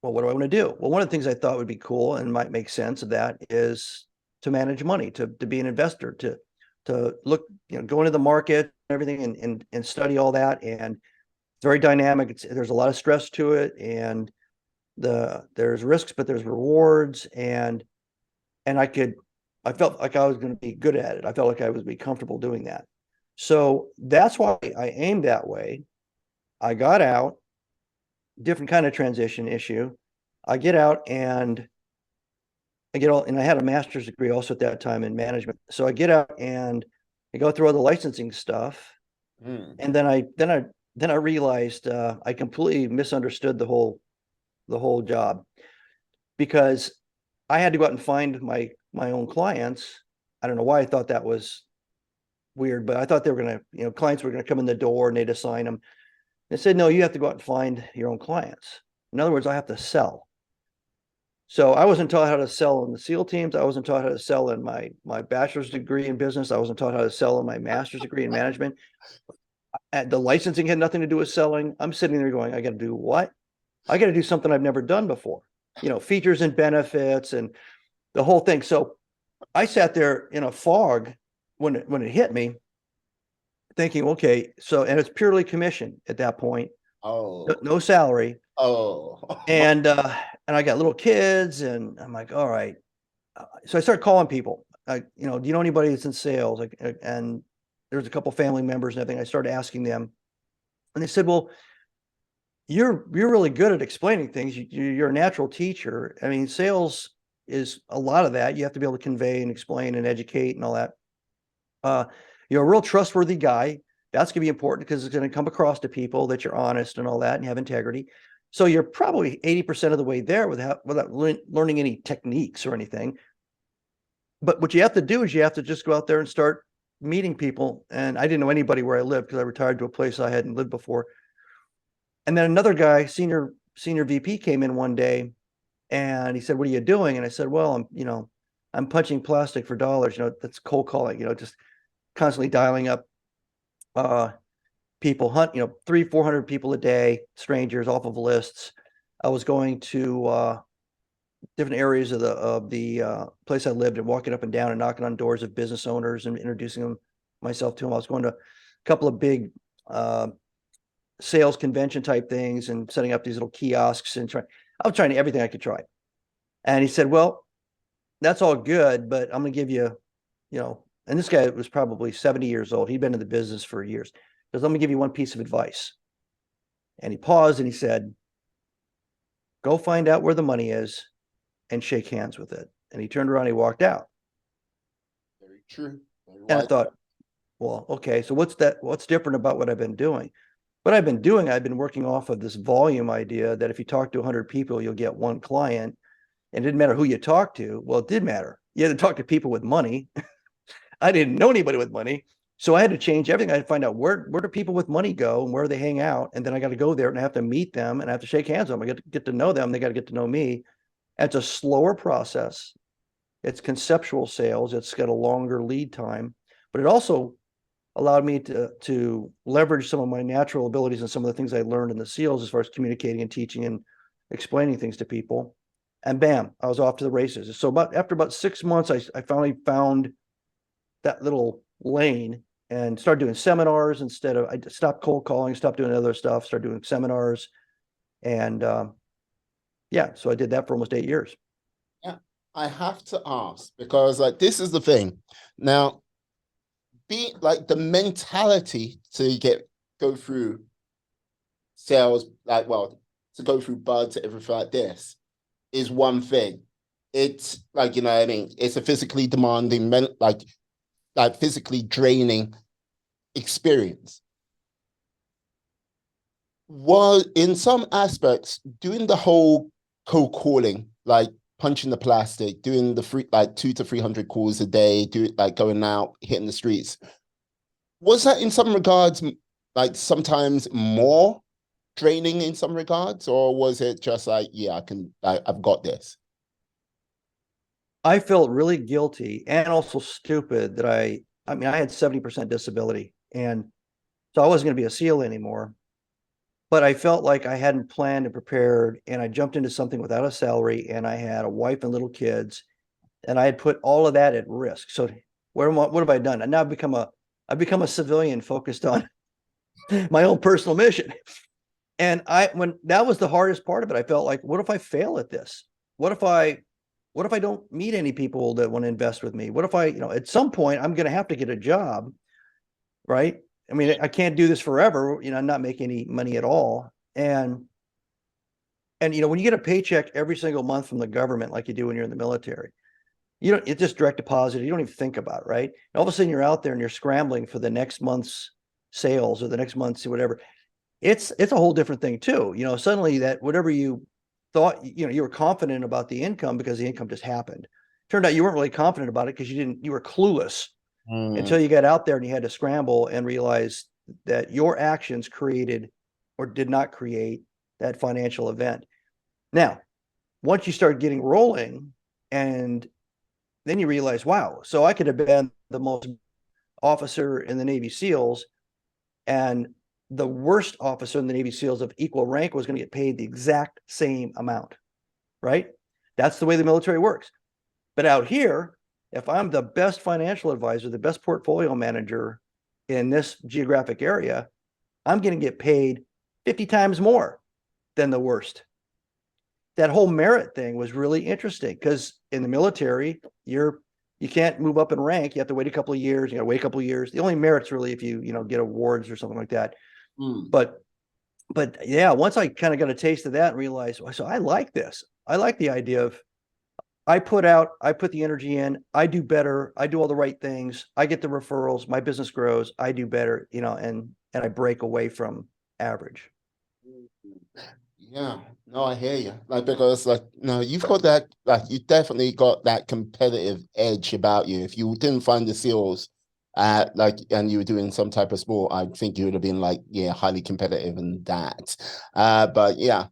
well, what do I want to do? Well, one of the things I thought would be cool and might make sense of that is to manage money, to be an investor, to look, go into the market and everything, and study all that. And it's very dynamic. There's a lot of stress to it, and there's risks, but there's rewards, and I felt like I was going to be good at it. I felt like I would be comfortable doing that. So that's why I aimed that way. I got out, different kind of transition issue. I get out and I had a master's degree also at that time in management. So I get out and I go through all the licensing stuff. And then I realized I completely misunderstood the whole job, because I had to go out and find my own clients. I don't know why I thought that was weird, but I thought they were going to, clients were going to come in the door and they'd assign them. They said, no, you have to go out and find your own clients. In other words, I have to sell. So I wasn't taught how to sell in the SEAL teams. I wasn't taught how to sell in my bachelor's degree in business. I wasn't taught how to sell in my master's degree in management. The licensing had nothing to do with selling. I'm sitting there going, I got to do what? I got to do something I've never done before, features and benefits and the whole thing. So I sat there in a fog when it hit me, thinking, okay, and it's purely commission at that point. Oh, No salary. oh, And I got little kids, and I'm like, all right. So I started calling people. Do you know anybody that's in sales? And there's a couple family members and everything. I started asking them, and they said, well, you're really good at explaining things. You're a natural teacher. I mean, sales is a lot of that. You have to be able to convey and explain and educate and all that. You're a real trustworthy guy. That's going to be important because it's going to come across to people that you're honest and all that and you have integrity. So you're probably 80% of the way there without learning any techniques or anything. But what you have to do is you have to just go out there and start meeting people. And I didn't know anybody where I lived because I retired to a place I hadn't lived before. And then another guy, senior VP, came in one day and he said, what are you doing? And I said, well, I'm punching plastic for dollars. That's cold calling, just constantly dialing up people, 300-400 people a day, strangers off of lists. I was going to different areas of the place I lived and walking up and down and knocking on doors of business owners and introducing myself to them. I was going to a couple of big sales convention type things and setting up these little kiosks and I was trying everything I could try. And he said, well, that's all good, but I'm going to give you, and this guy was probably 70 years old. He'd been in the business for years. He goes, let me give you one piece of advice. And he paused and he said, go find out where the money is and shake hands with it. And he turned around and he walked out. very true. Very And I thought, well, okay, so what's different about what I've been doing? What I've been doing, I've been working off of this volume idea that if you talk to 100 people, you'll get one client. And it didn't matter who you talk to. Well, it did matter. You had to talk to people with money. I didn't know anybody with money. So I had to change everything. I had to find out where do people with money go and where they hang out. And then I got to go there and I have to meet them and I have to shake hands with them. I get to know them. They got to get to know me. It's a slower process. It's conceptual sales. It's got a longer lead time, but it also allowed me to leverage some of my natural abilities and some of the things I learned in the SEALs as far as communicating and teaching and explaining things to people. And bam, I was off to the races. So after about 6 months, I finally found that little lane and started doing seminars instead of, I stopped cold calling, stopped doing other stuff, started doing seminars. And so I did that for almost 8 years. Yeah, I have to ask because this is the thing. Now, be the mentality to go through sales, to go through buds, everything like this is one thing. It's it's a physically demanding, physically draining experience. Well, in some aspects, doing the whole cold calling, punching the plastic, doing the 200 to 300 calls a day, going out, hitting the streets, was that in some regards sometimes more draining in some regards, or was it just like, yeah, I've got this? I felt really guilty and also stupid that I mean, I had 70% disability, and so I wasn't going to be a SEAL anymore. But I felt like I hadn't planned and prepared, and I jumped into something without a salary, and I had a wife and little kids, and I had put all of that at risk. So what have I done? And now I've become a civilian focused on my own personal mission. And when that was the hardest part of it, I felt like, what if I fail at this? What if I what if I don't meet any people that want to invest with me? What if I, at some point I'm going to have to get a job, right? I mean, I can't do this forever, I'm not making any money at all. And when you get a paycheck every single month from the government, like you do when you're in the military, it's just direct deposit. You don't even think about it, right? And all of a sudden you're out there and you're scrambling for the next month's sales or the next month's whatever. It's a whole different thing too. Suddenly that whatever you thought, you were confident about the income because the income just happened. Turned out you weren't really confident about it because you were clueless until you got out there and you had to scramble and realize that your actions created or did not create that financial event. Now, once you start getting rolling, and then you realize, wow, so I could have been the most officer in the Navy SEALs, and the worst officer in the Navy SEALs of equal rank was going to get paid the exact same amount, right? That's the way the military works. But out here, if I'm the best financial advisor, the best portfolio manager in this geographic area, I'm going to get paid 50 times more than the worst. That whole merit thing was really interesting because in the military, you can't move up in rank. You have to wait a couple of years. You got to wait a couple of years. The only merit's really if you get awards or something like that. But yeah, once I kind of got a taste of that and realized, so I like this. I like the idea of I put the energy in, I do better, I do all the right things, I get the referrals, my business grows, I do better, and I break away from average. Yeah, no, I hear you. Like, because like, no, you've got that, like, you definitely got that competitive edge about you. If you didn't find the seals, like, and you were doing some type of sport, I think you would have been like, yeah, highly competitive in that. But yeah,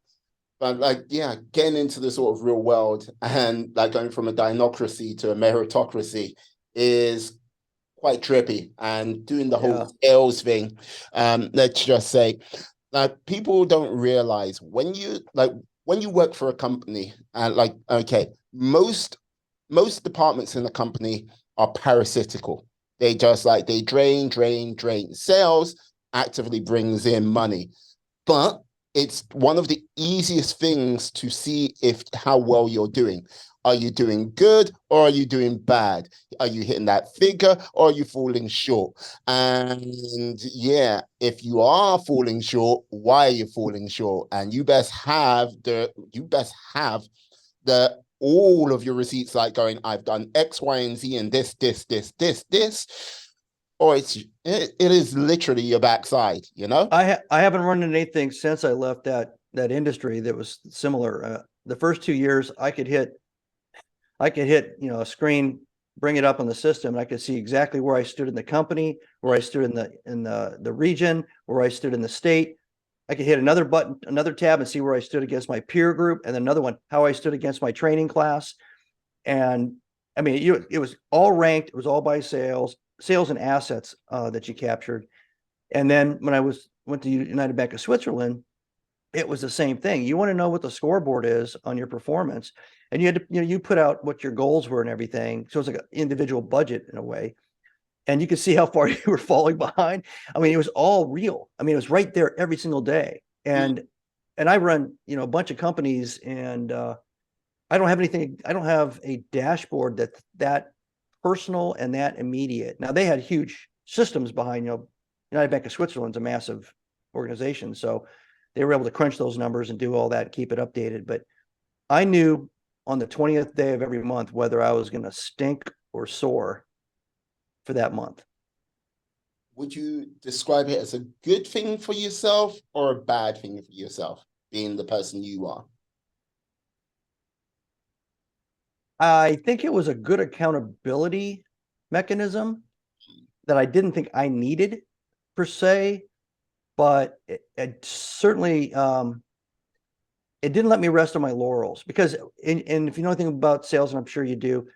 but like, yeah, getting into the sort of real world and like going from a dinocracy to a meritocracy is quite trippy. And doing the whole Yeah. sales thing, let's just say, like, people don't realize when you work for a company, and like, okay, most departments in the company are parasitical. They just like they drain, drain, drain. Sales actively brings in money, but it's one of the easiest things to see if how well you're doing. Are you doing good or are you doing bad? Are you hitting that figure or are you falling short? And yeah, if you are falling short, why are you falling short? And you best have the all of your receipts like going, I've done X, Y, and Z and this, or it is literally your backside, you know? I haven't run into anything since I left that industry that was similar. The first 2 years I could hit, a screen, bring it up on the system, and I could see exactly where I stood in the company, where I stood in the region, where I stood in the state. I could hit another button, another tab, and see where I stood against my peer group, and then another one, how I stood against my training class. And I mean, it was all ranked. It was all by sales and assets that you captured. And then when I went to United Bank of Switzerland, it was the same thing. You want to know what the scoreboard is on your performance, and you had to, you put out what your goals were and everything. So it's like an individual budget in a way, and you could see how far you were falling behind. I mean, it was all real. I mean, it was right there every single day. And I run, a bunch of companies, and I don't have anything. I don't have a dashboard that personal and that immediate. Now they had huge systems behind. United Bank of Switzerland's a massive organization, so they were able to crunch those numbers and do all that, keep it updated. But I knew on the 20th day of every month whether I was going to stink or soar for that month. Would you describe it as a good thing for yourself or a bad thing for yourself, being the person you are? I think it was a good accountability mechanism that I didn't think I needed per se. but it certainly it didn't let me rest on my laurels, because and if you know anything about sales, and I'm sure you do,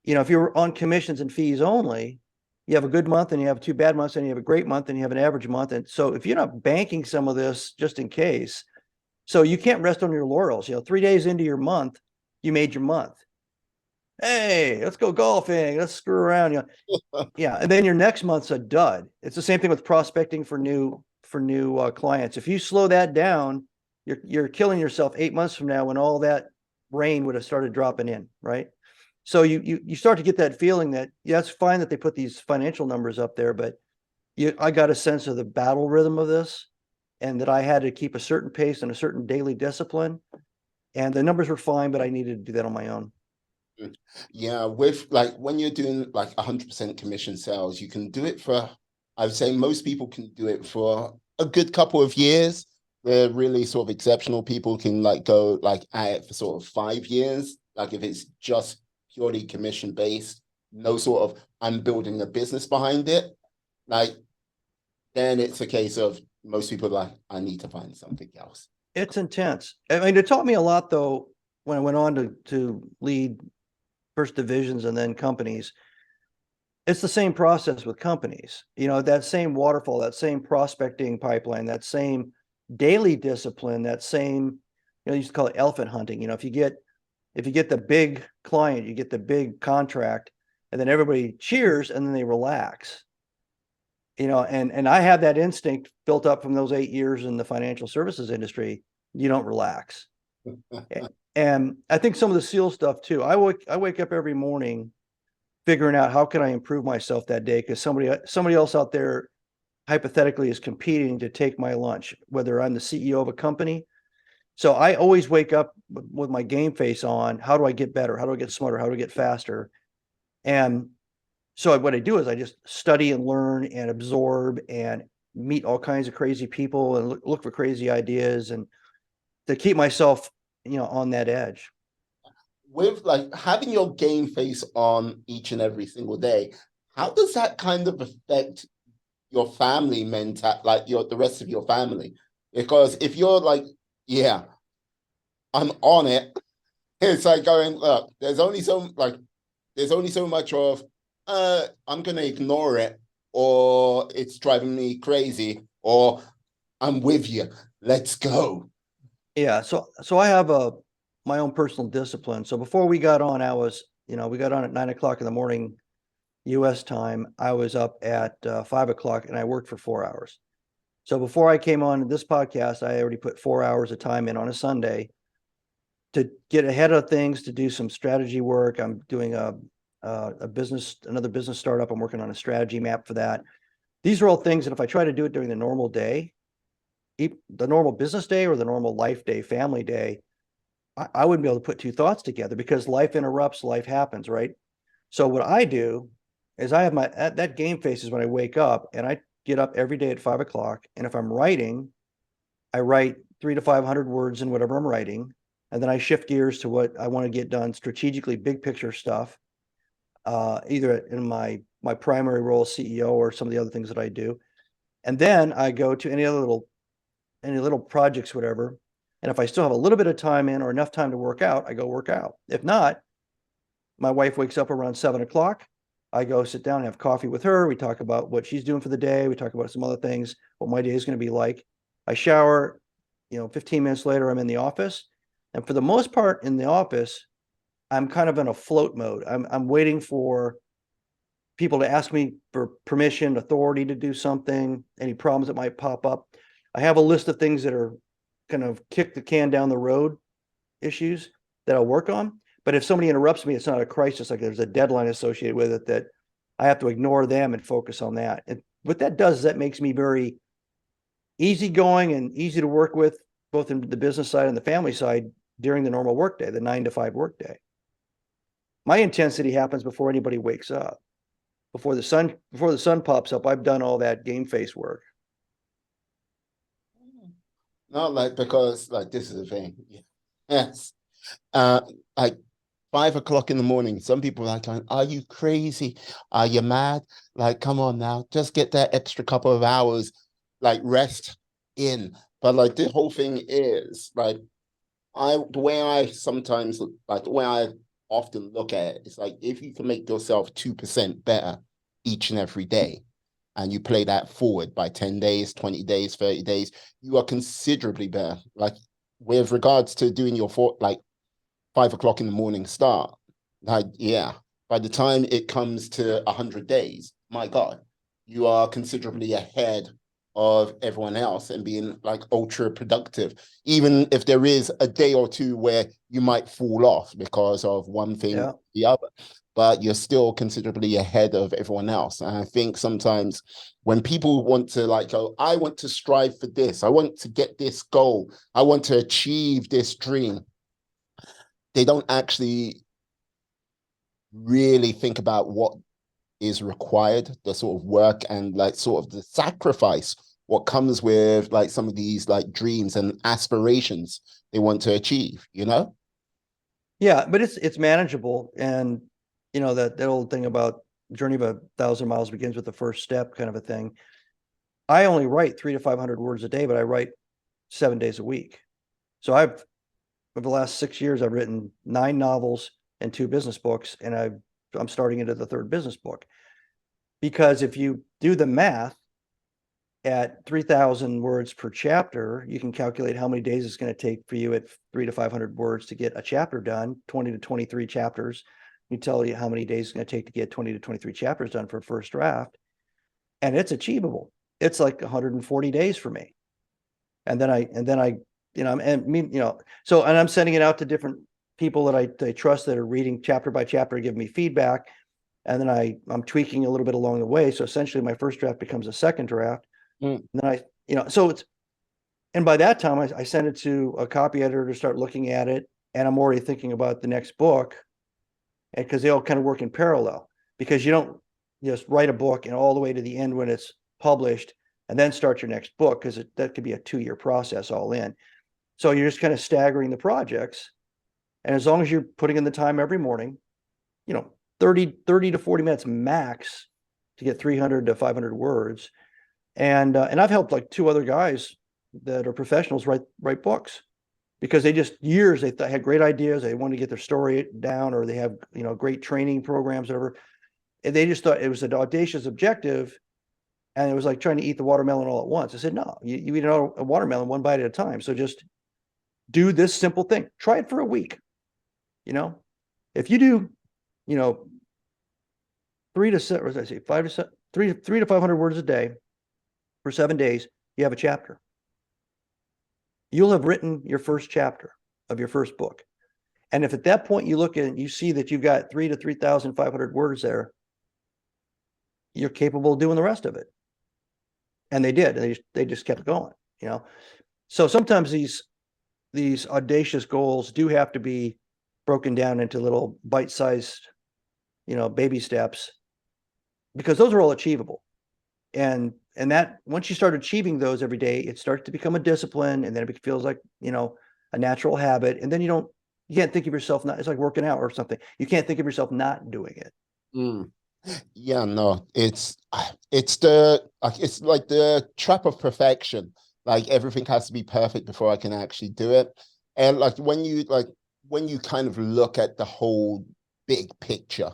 if you're on commissions and fees only, you have a good month and you have 2 bad months and you have a great month and you have an average month. And so if you're not banking some of this just in case, so you can't rest on your laurels. 3 days into your month, you made your month. Hey, let's go golfing. Let's screw around. Yeah. And then your next month's a dud. It's the same thing with prospecting for new clients. If you slow that down, you're killing yourself 8 months from now when all that rain would have started dropping in, right? So you start to get that feeling that, yeah, it's fine that they put these financial numbers up there, but I got a sense of the battle rhythm of this, and that I had to keep a certain pace and a certain daily discipline. And the numbers were fine, but I needed to do that on my own. Yeah, with like when you're doing like 100% commission sales, you can do it for, I would say most people can do it for a good couple of years. They're really sort of exceptional people can like go like at it for sort of 5 years. Like if it's just purely commission based, no sort of I'm building a business behind it. Like then it's a case of most people are like, I need to find something else. It's intense. I mean, it taught me a lot though when I went on to lead first divisions and then companies. It's the same process with companies. That same waterfall, that same prospecting pipeline, that same daily discipline, that same, you used to call it elephant hunting. If you get the big client, you get the big contract, and then everybody cheers and then they relax. And I had that instinct built up from those 8 years in the financial services industry. You don't relax. And I think some of the SEAL stuff too. I wake up every morning figuring out how can I improve myself that day, because somebody else out there hypothetically is competing to take my lunch, whether I'm the CEO of a company. So I always wake up with my game face on. How do I get better? How do I get smarter? How do I get faster? And so what I do is I just study and learn and absorb and meet all kinds of crazy people and look for crazy ideas, and to keep myself, on that edge. With like having your game face on each and every single day, how does that kind of affect your family mental, like the rest of your family? Because if you're like, yeah, I'm on it, it's like going, look, there's only so much of I'm gonna ignore it, or it's driving me crazy, or I'm with you. Let's go. Yeah. So I have my own personal discipline. So before we got on, we got on at 9 o'clock in the morning, US time. I was up at 5 o'clock and I worked for 4 hours. So before I came on this podcast, I already put 4 hours of time in on a Sunday to get ahead of things, to do some strategy work. I'm doing another business startup. I'm working on a strategy map for that. These are all things that if I try to do it during the normal day, the normal business day or the normal life day, family day, I wouldn't be able to put two thoughts together, because life interrupts, life happens, right? So what I do is I have that game face is when I wake up, and I get up every day at 5 o'clock. And if I'm writing, I write 300 to 500 words in whatever I'm writing. And then I shift gears to what I want to get done strategically, big picture stuff, either in my primary role as CEO or some of the other things that I do. And then I go to any little projects, whatever. And if I still have a little bit of time in or enough time to work out, I go work out. If not, my wife wakes up around 7 o'clock. I go sit down and have coffee with her. We talk about what she's doing for the day. We talk about some other things, what my day is going to be like. I shower, 15 minutes later, I'm in the office. And for the most part in the office, I'm kind of in a float mode. I'm waiting for people to ask me for permission, authority to do something, any problems that might pop up. I have a list of things that are kind of kick the can down the road issues that I'll work on. But if somebody interrupts me, it's not a crisis. Like there's a deadline associated with it that I have to ignore them and focus on that. And what that does is that makes me very easygoing and easy to work with, both in the business side and the family side during the normal workday, the 9 to 5 workday. My intensity happens before anybody wakes up. Before the sun pops up, I've done all that game face work. Not like because like this is the thing. Yes. Like 5 o'clock in the morning. Some people are like, are you crazy? Are you mad? Like, come on now, just get that extra couple of hours. like rest in. But like the whole thing is like the way I sometimes like the way I often look at it is like if you can make yourself 2% better each and every day, and you play that forward by 10 days, 20 days, 30 days, you are considerably better. Like with regards to doing your like 5 o'clock in the morning start, like yeah, by the time it comes to 100 days, my God, you are considerably ahead of everyone else and being like ultra productive. Even if there is a day or two where you might fall off because of one thing Yeah. or the other, but you're still considerably ahead of everyone else. And I think sometimes when people want to like go, I want to strive for this, I want to get this goal, I want to achieve this dream, they don't actually really think about what is required, the sort of work and like sort of the sacrifice, what comes with like some of these like dreams and aspirations they want to achieve, you know? Yeah, but it's manageable. And you know, that old thing about journey of 1,000 miles begins with the first step kind of a thing. I only write 300 to 500 words a day, but I write 7 days a week. So I've over the last 6 years, I've written 9 novels and 2 business books, and I'm starting into the third business book. Because if you do the math at 3,000 words per chapter, you can calculate how many days it's going to take for you at 300 to 500 words to get a chapter done, 20 to 23 chapters. You tell you how many days it's going to take to get 20 to 23 chapters done for a first draft. And it's achievable. It's like 140 days for me. And then I, you know, and me, you know, so, and I'm sending it out to different people that I trust that are reading chapter by chapter, give me feedback. And then I'm tweaking a little bit along the way. So essentially my first draft becomes a second draft. Mm. And then you know, so it's, and by that time I send it to a copy editor to start looking at it. And I'm already thinking about the next book, and because they all kind of work in parallel, because you don't just write a book and all the way to the end when it's published and then start your next book, because that could be a 2-year process all in. So you're just kind of staggering the projects. And as long as you're putting in the time every morning, you know, 30 to 40 minutes max to get 300 to 500 words. And I've helped like 2 other guys that are professionals write books, because they just years they had great ideas, they wanted to get their story down, or they have, you know, great training programs, whatever. And they just thought it was an audacious objective, and it was like trying to eat the watermelon all at once. I said, no, you eat a watermelon one bite at a time. So just do this simple thing. Try it for a week. You know, if you do, you know, 3 to 500 words a day for 7 days, you have a chapter. You'll have written your first chapter of your first book. And if at that point you look at it and you see that you've got 3 to 3,500 words there, you're capable of doing the rest of it. And they did. They just kept going, you know. So sometimes these audacious goals do have to be broken down into little bite-sized, you know, baby steps, because those are all achievable. And that once you start achieving those every day, it starts to become a discipline, and then it feels like, you know, a natural habit. And then you can't think of yourself not, it's like working out or something. You can't think of yourself not doing it. Mm. Yeah, no, it's the like it's like the trap of perfection. Like everything has to be perfect before I can actually do it. And when you kind of look at the whole big picture,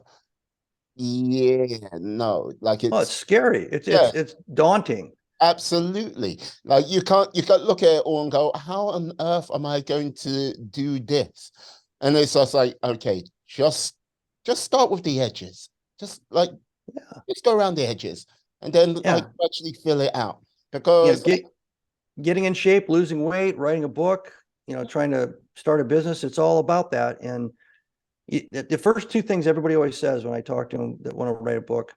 yeah, no, like Oh, it's it's scary. It's yeah, it's it's daunting. absolutely. Like you can't look at it all and go, how on earth am I going to do this? And it's just like, okay, just start with the edges. Just like Yeah. just go around the edges and then like Yeah. actually fill it out. You know, Because getting in shape, losing weight, writing a book, you know, trying to start a business, it's all about that. And the first 2 things everybody always says when I talk to them that want to write a book,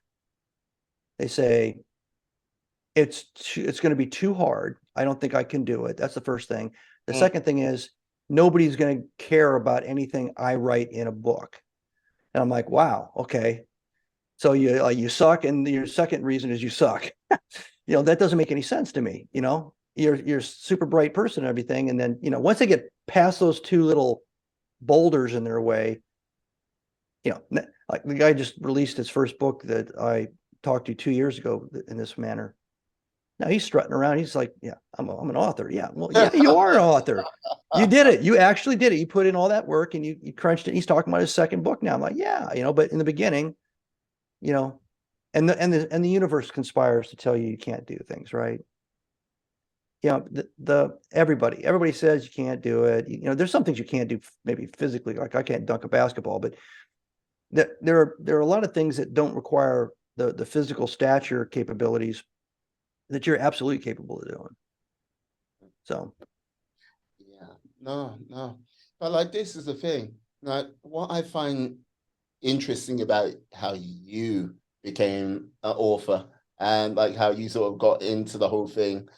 they say, it's going to be too hard. I don't think I can do it. That's the first thing. The mm, second thing is nobody's going to care about anything I write in a book. And I'm like, wow, okay. So you suck, and your second reason is you suck. You know, that doesn't make any sense to me. You know, you're a super bright person and everything, and then, you know, once they get past those 2 little boulders in their way, you know, like the guy just released his first book that I talked to 2 years ago in this manner. Now he's strutting around. He's like, yeah, I'm an author. Yeah, well, yeah, you are an author. You did it. You actually did it. You put in all that work and you crunched it. He's talking about his second book now. I'm like, yeah, but in the beginning, you know, and the universe conspires to tell you can't do things, right? Everybody says you can't do it. There's some things you can't do maybe physically, like I can't dunk a basketball, but there are a lot of things that don't require the physical stature capabilities that you're absolutely capable of doing. So Yeah, no. But like this is the thing. Like what I find interesting about how you became an author and like how you sort of got into the whole thing.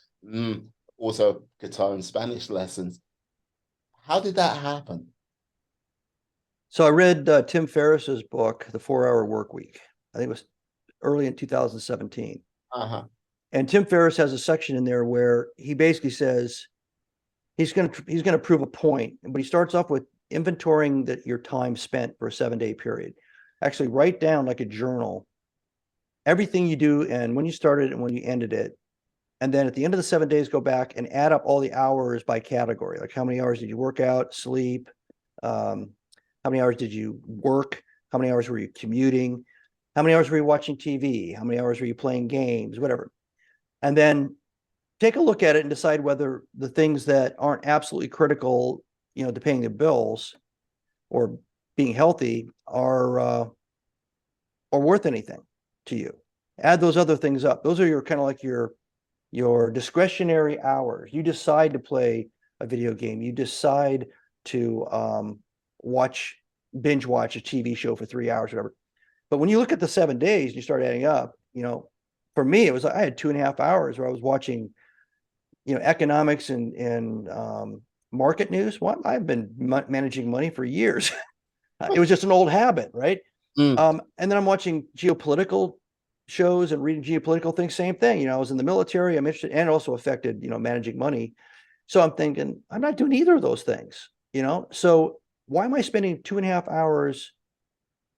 Also guitar and Spanish lessons. How did that happen? I read Tim Ferriss's book, The 4 Hour Work Week. I think it was early in 2017. Uh-huh. And Tim Ferriss has a section in there where he basically says he's going to prove a point, but he starts off with inventorying your time spent for a 7-day period. Actually, write down like a journal everything you do and when you started and when you ended it. And then at the end of the 7 days, go back and add up all the hours by category. Like how many hours did you work out, sleep? How many hours did you work? How many hours were you commuting? How many hours were you watching TV? How many hours were you playing games? Whatever. And then take a look at it and decide whether the things that aren't absolutely critical, to paying the bills or being healthy are worth anything to you. Add those other things up. Those are your kind of like your discretionary hours. You decide to play a video game. You decide to binge watch a TV show for 3 hours, whatever. But when you look at the 7 days and you start adding up, for me, it was I had 2.5 hours where I was watching, economics and market news. Well, I've been managing money for years. It was just an old habit, right? And then I'm watching geopolitical shows and reading geopolitical things. Same thing. I was in the military. I'm interested, and also affected, managing money. So I'm thinking I'm not doing either of those things. So why am I spending 2.5 hours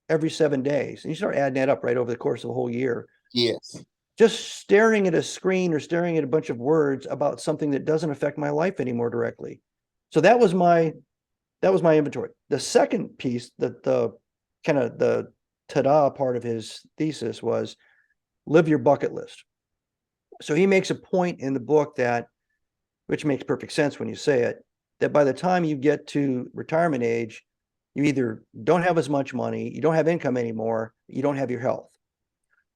every 7 days? And you start adding that up right over the course of a whole year. Yes. Just staring at a screen or staring at a bunch of words about something that doesn't affect my life anymore directly. So that was my inventory. The second piece, the kind of the ta-da part of his thesis was live your bucket list. So he makes a point in the book that, which makes perfect sense when you say it, that by the time you get to retirement age, you either don't have as much money, you don't have income anymore, you don't have your health.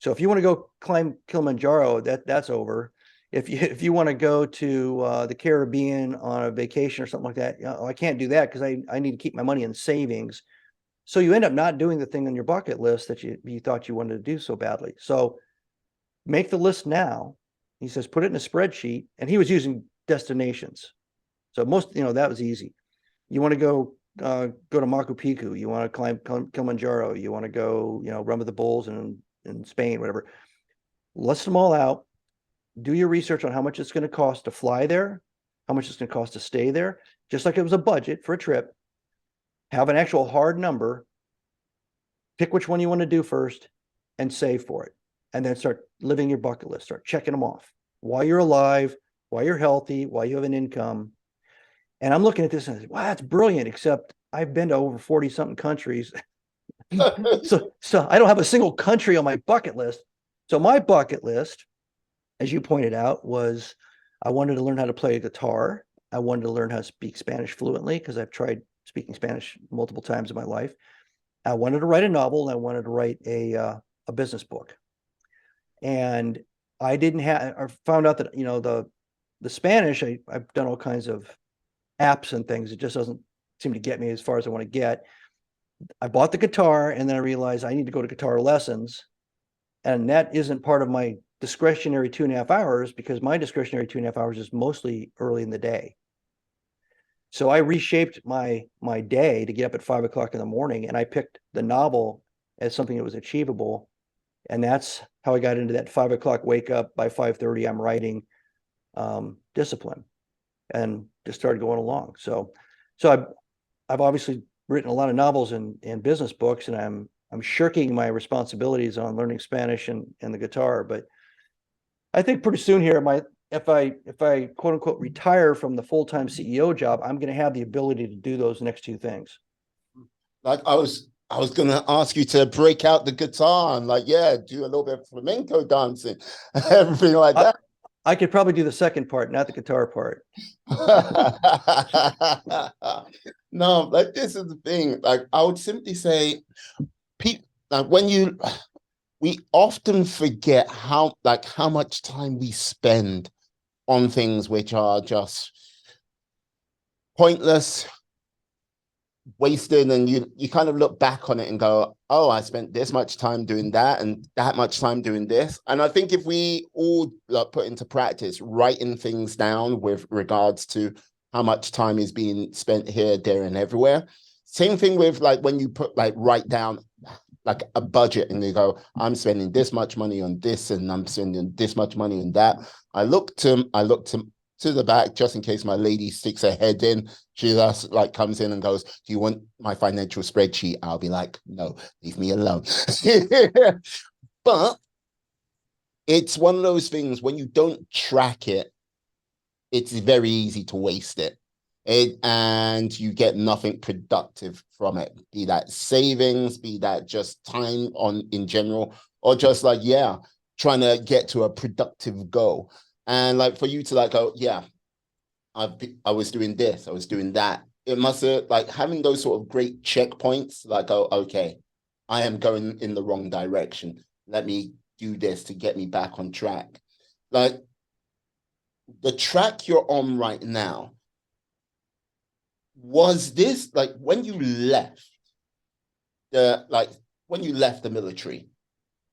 So if you want to go climb Kilimanjaro, that's over. If you want to go to the Caribbean on a vacation or something like that, I can't do that because I need to keep my money in savings. So you end up not doing the thing on your bucket list that you thought you wanted to do so badly. So make the list now. He says, put it in a spreadsheet. And he was using destinations. So that was easy. You want to go to Machu Picchu. You want to climb Kilimanjaro. You want to go, run with the bulls in Spain, whatever. List them all out. Do your research on how much it's going to cost to fly there, how much it's going to cost to stay there, just like it was a budget for a trip. Have an actual hard number. Pick which one you want to do first and save for it. And then start living your bucket list. Start checking them off while you're alive, while you're healthy, while you have an income. And I'm looking at this and I say, wow, that's brilliant, except I've been to over 40 something countries. So I don't have a single country on my bucket list. So my bucket list, as you pointed out, was I wanted to learn how to play a guitar. I wanted to learn how to speak Spanish fluently because I've tried speaking Spanish multiple times in my life. I wanted to write a novel and I wanted to write a business book. And I found out that, the Spanish, I've done all kinds of apps and things. It just doesn't seem to get me as far as I want to get. I bought the guitar and then I realized I need to go to guitar lessons. And that isn't part of my discretionary 2.5 hours because my discretionary 2.5 hours is mostly early in the day. So I reshaped my day to get up at 5 o'clock in the morning, and I picked the novel as something that was achievable. And that's how I got into that 5 o'clock wake up. By 5:30, I'm writing discipline, and just started going along. So I've obviously written a lot of novels and business books, and I'm shirking my responsibilities on learning Spanish and the guitar. But I think pretty soon here, if I quote unquote retire from the full-time CEO job, I'm going to have the ability to do those next two things. Like I was gonna ask you to break out the guitar and like, yeah, do a little bit of flamenco dancing, everything like I, that. I could probably do the second part, not the guitar part. No, like this is the thing. Like I would simply say, people like when you we often forget how much time we spend on things which are just pointless, wasted, and you kind of look back on it and go, oh, I spent this much time doing that and that much time doing this. And I think if we all like, put into practice writing things down with regards to how much time is being spent here, there, and everywhere. Same thing with like when you put like write down like a budget and you go, I'm spending this much money on this and I'm spending this much money on that. I look to the back just in case my lady sticks her head in. She just like comes in and goes, do you want my financial spreadsheet? I'll be like, no, leave me alone. But it's one of those things when you don't track it, it's very easy to waste and you get nothing productive from it, be that savings, be that just time on in general, or just like, yeah, trying to get to a productive goal. And like for you to like go, yeah, I was doing this, I was doing that. It must have like having those sort of great checkpoints, like, oh, okay, I am going in the wrong direction. Let me do this to get me back on track. Like the track you're on right now, was this like when you left the like when you left the military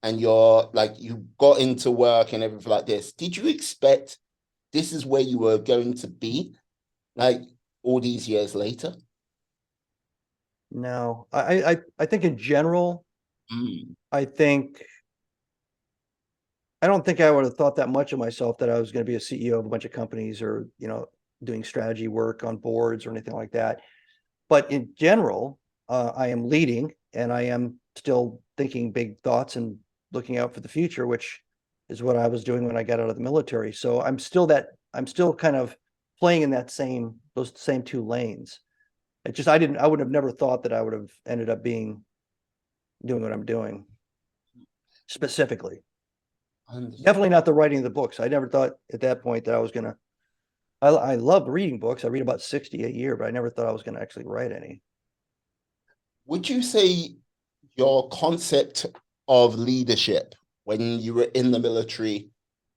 and you're like you got into work and everything like this, did you expect this is where you were going to be like all these years later? No, I think in general, Mm. I think I don't think I would have thought that much of myself that I was going to be a CEO of a bunch of companies or, doing strategy work on boards or anything like that. But in general, I am leading and I am still thinking big thoughts and looking out for the future, which is what I was doing when I got out of the military. So I'm still kind of playing in those same two lanes. I would have never thought that I would have ended up doing what I'm doing specifically. Definitely not the writing of the books. I never thought at that point that I was gonna. I love reading books. I read about 60 a year, but I never thought I was gonna actually write any. Would you say your concept of leadership when you were in the military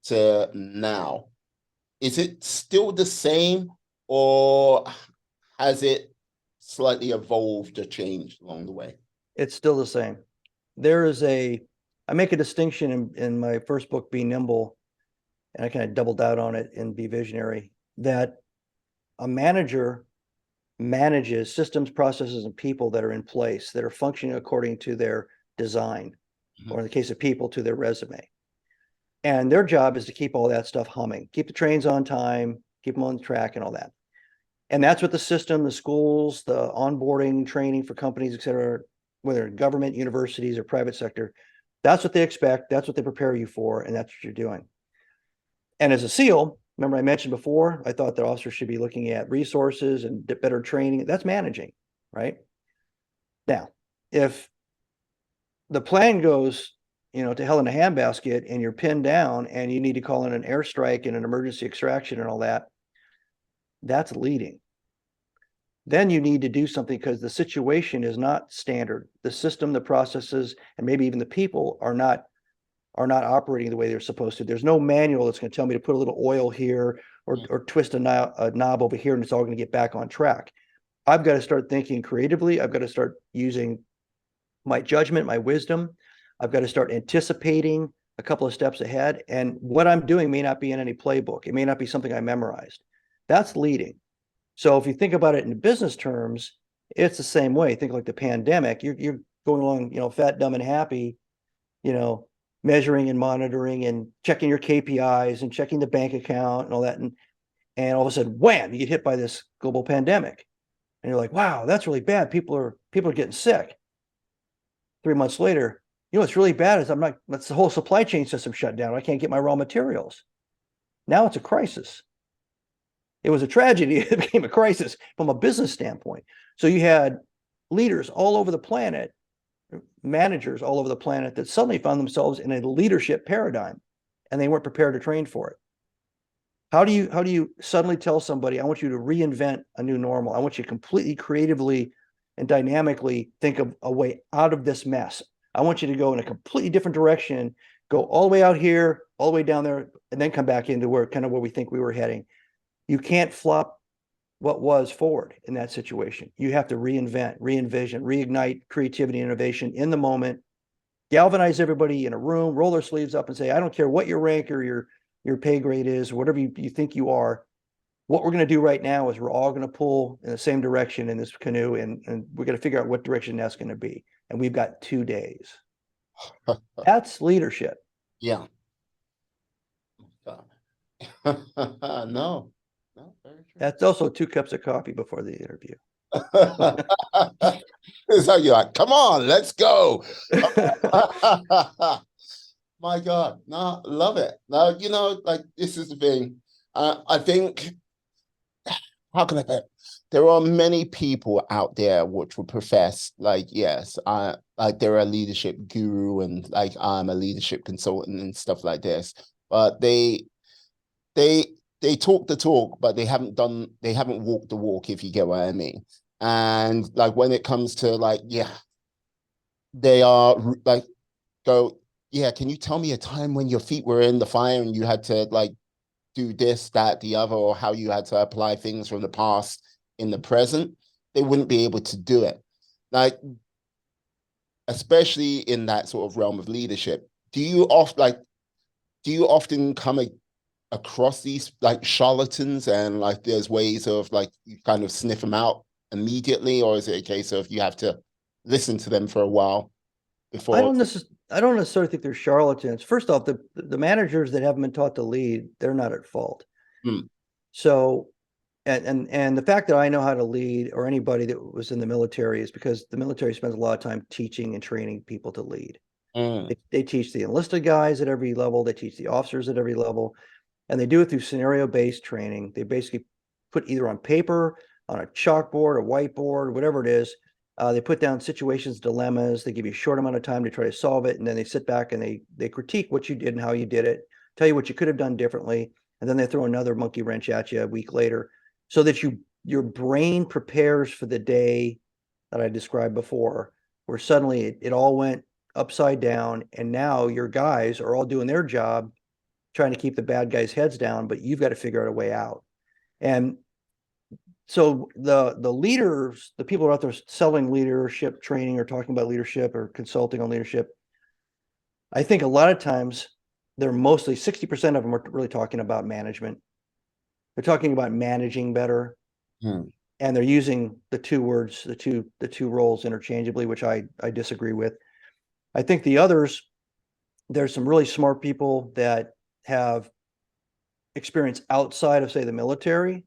to now, is it still the same or has it slightly evolved or changed along the way? It's still the same. There is I make a distinction in my first book, Be Nimble, and I kind of doubled out on it in Be Visionary, that a manager manages systems, processes, and people that are in place that are functioning according to their design, or in the case of people, to their resume. And their job is to keep all that stuff humming, keep the trains on time, keep them on track, and all that. And that's what the system, the schools, the onboarding training for companies, et cetera, whether government, universities, or private sector, that's what they expect. That's what they prepare you for. And that's what you're doing. And as a SEAL, remember I mentioned before, I thought that officers should be looking at resources and better training. That's managing, right? Now, if the plan goes, to hell in a handbasket and you're pinned down and you need to call in an airstrike and an emergency extraction and all that, that's leading. Then you need to do something because the situation is not standard. The system, the processes, and maybe even the people are not operating the way they're supposed to. There's no manual that's going to tell me to put a little oil here or twist a knob over here and it's all going to get back on track. I've got to start thinking creatively. I've got to start using my judgment, my wisdom. I've got to start anticipating a couple of steps ahead. And what I'm doing may not be in any playbook. It may not be something I memorized. That's leading. So if you think about it in business terms, it's the same way. Think like the pandemic. You're going along, fat, dumb, and happy, measuring and monitoring and checking your KPIs and checking the bank account and all that. And all of a sudden, wham, you get hit by this global pandemic. And you're like, wow, that's really bad. People are getting sick. 3 months later, You know, what's really bad is that's the whole supply chain system shut down. I can't get my raw materials. Now it's a crisis. It was a tragedy. It became a crisis from a business standpoint. So you had leaders all over the planet, managers all over the planet that suddenly found themselves in a leadership paradigm and they weren't prepared to train for it. How do you suddenly tell somebody, I want you to reinvent a new normal? I want you to completely creatively and dynamically think of a way out of this mess. I want you to go in a completely different direction, go all the way out here, all the way down there, and then come back into where we think we were heading. You can't flop what was forward in that situation. You have to reinvent, re-envision, reignite creativity and innovation in the moment, galvanize everybody in a room, roll their sleeves up and say, I don't care what your rank or your pay grade is, or whatever you think you are. What we're going to do right now is we're all going to pull in the same direction in this canoe, and we're going to figure out what direction that's going to be. And we've got 2 days. That's leadership. Yeah. No, very true. That's also 2 cups of coffee before the interview. So you're like, come on, let's go. My God, no, love it. No, like this is the thing. I think, how can I put it? There are many people out there which would profess like, yes, I like they're a leadership guru and like I'm a leadership consultant and stuff like this, but they they talk the talk, but they haven't walked the walk, if you get what I mean. And like when it comes to like, yeah, they are like go, yeah, can you tell me a time when your feet were in the fire and you had to like do this, that, the other, or how you had to apply things from the past in the present? They wouldn't be able to do it. Like, especially in that sort of realm of leadership. Do you often come across these like charlatans and like there's ways of like you kind of sniff them out immediately, or is it a case of you have to listen to them for a while I before? don't necessarily think they're charlatans. First off, the managers that haven't been taught to lead, they're not at fault. Hmm. So, and the fact that I know how to lead, or anybody that was in the military, is because the military spends a lot of time teaching and training people to lead. Mm. They teach the enlisted guys at every level, they teach the officers at every level, and they do it through scenario-based training. They basically put either on paper, on a chalkboard, a whiteboard, whatever it is. They put down situations, dilemmas. They give you a short amount of time to try to solve it, and then they sit back and they critique what you did and how you did it, tell you what you could have done differently, and then they throw another monkey wrench at you a week later, so that your brain prepares for the day that I described before, where suddenly it all went upside down, and now your guys are all doing their job, trying to keep the bad guys' heads down, but you've got to figure out a way out. And so the leaders, the people who are out there selling leadership training or talking about leadership or consulting on leadership, I think a lot of times they're mostly 60% of them are really talking about management. They're talking about managing better. Hmm. And they're using the 2 words, the two roles interchangeably, which I disagree with. I think the others, there's some really smart people that have experience outside of, say, the military,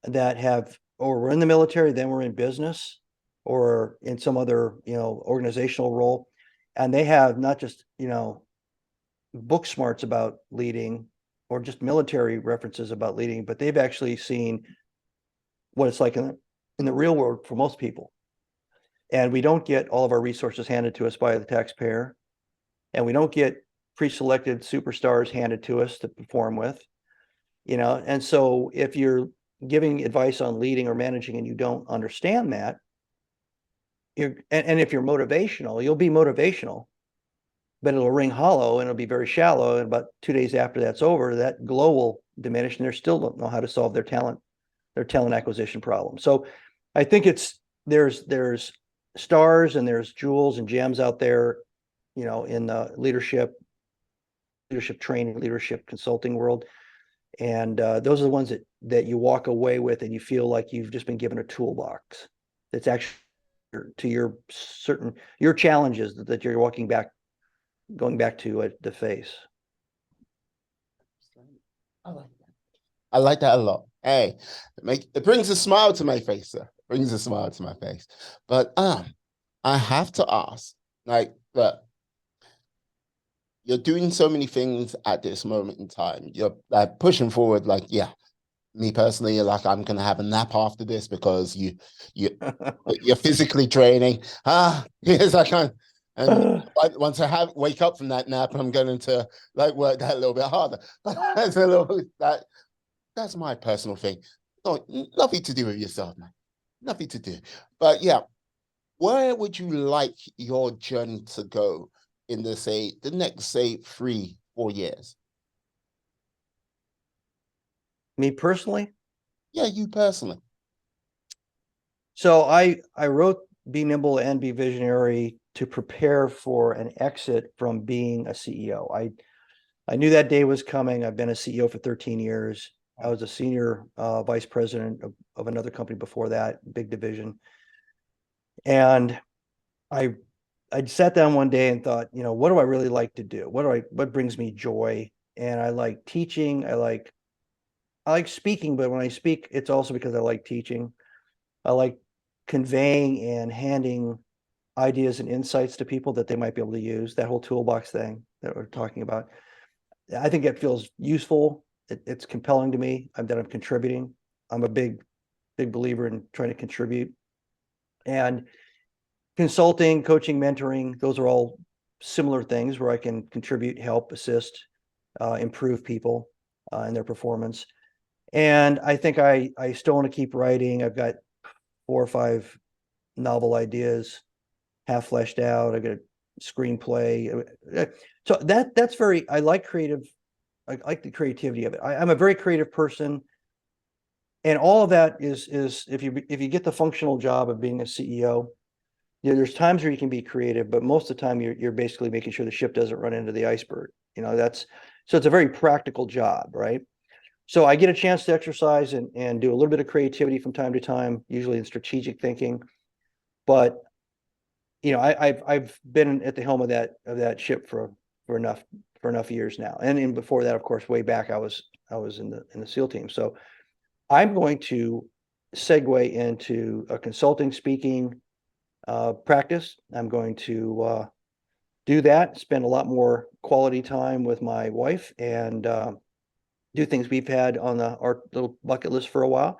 that have, or we're in the military, then we're in business or in some other, organizational role. And they have not just, book smarts about leading or just military references about leading, but they've actually seen what it's like in the real world for most people. And we don't get all of our resources handed to us by the taxpayer. And we don't get pre-selected superstars handed to us to perform with, and so if you're giving advice on leading or managing and you don't understand that, and if you're motivational, you'll be motivational, but it'll ring hollow and it'll be very shallow. And about 2 days after that's over, that glow will diminish and they still don't know how to solve their talent acquisition problem. So I think there's stars and there's jewels and gems out there, in the leadership training, leadership consulting world. And those are the ones that you walk away with and you feel like you've just been given a toolbox that's actually to your challenges that you're going back to the face. I like that a lot. Hey, it brings a smile to my face, sir. It brings a smile to my face. But I have to ask, Like, look, you're doing so many things at this moment in time. You're like pushing forward, like, yeah, me personally, like I'm gonna have a nap after this because you you're physically training. Yes, I can. And once I have wake up from that nap, I'm going to like work that a little bit harder. But that's a little that's my personal thing. No, nothing to do with yourself, man. Nothing to do. But yeah, where would you like your journey to go in the next say 3 4 years? Me personally. Yeah, you personally. So I wrote Be Nimble and Be Visionary to prepare for an exit from being a CEO. I knew that day was coming. I've been a CEO for 13 years. I was a senior vice president of another company before that, big division. And I I sat down one day and thought, what do I really like to do? What brings me joy? And I like teaching. I like speaking, but when I speak, it's also because I like teaching. I like conveying and handing ideas and insights to people that they might be able to use. That whole toolbox thing that we're talking about. I think it feels useful. It's compelling to me. I'm contributing. I'm a big believer in trying to contribute. And consulting, coaching, mentoring, those are all similar things where I can contribute, help, assist, improve people and their performance. And I think I still want to keep writing. I've got 4 or 5 novel ideas half fleshed out. I got a screenplay. So that's very. I like creative. I like the creativity of it. I'm a very creative person, and all of that is if you get the functional job of being a CEO, there's times where you can be creative, but most of the time you're basically making sure the ship doesn't run into the iceberg. That's so it's a very practical job, right? So I get a chance to exercise and do a little bit of creativity from time to time, usually in strategic thinking. But I've been at the helm of that ship for enough years now, and before that, of course, way back, I was in the SEAL team. So I'm going to segue into a consulting speaking practice. I'm going to do that, spend a lot more quality time with my wife, and do things we've had on our little bucket list for a while.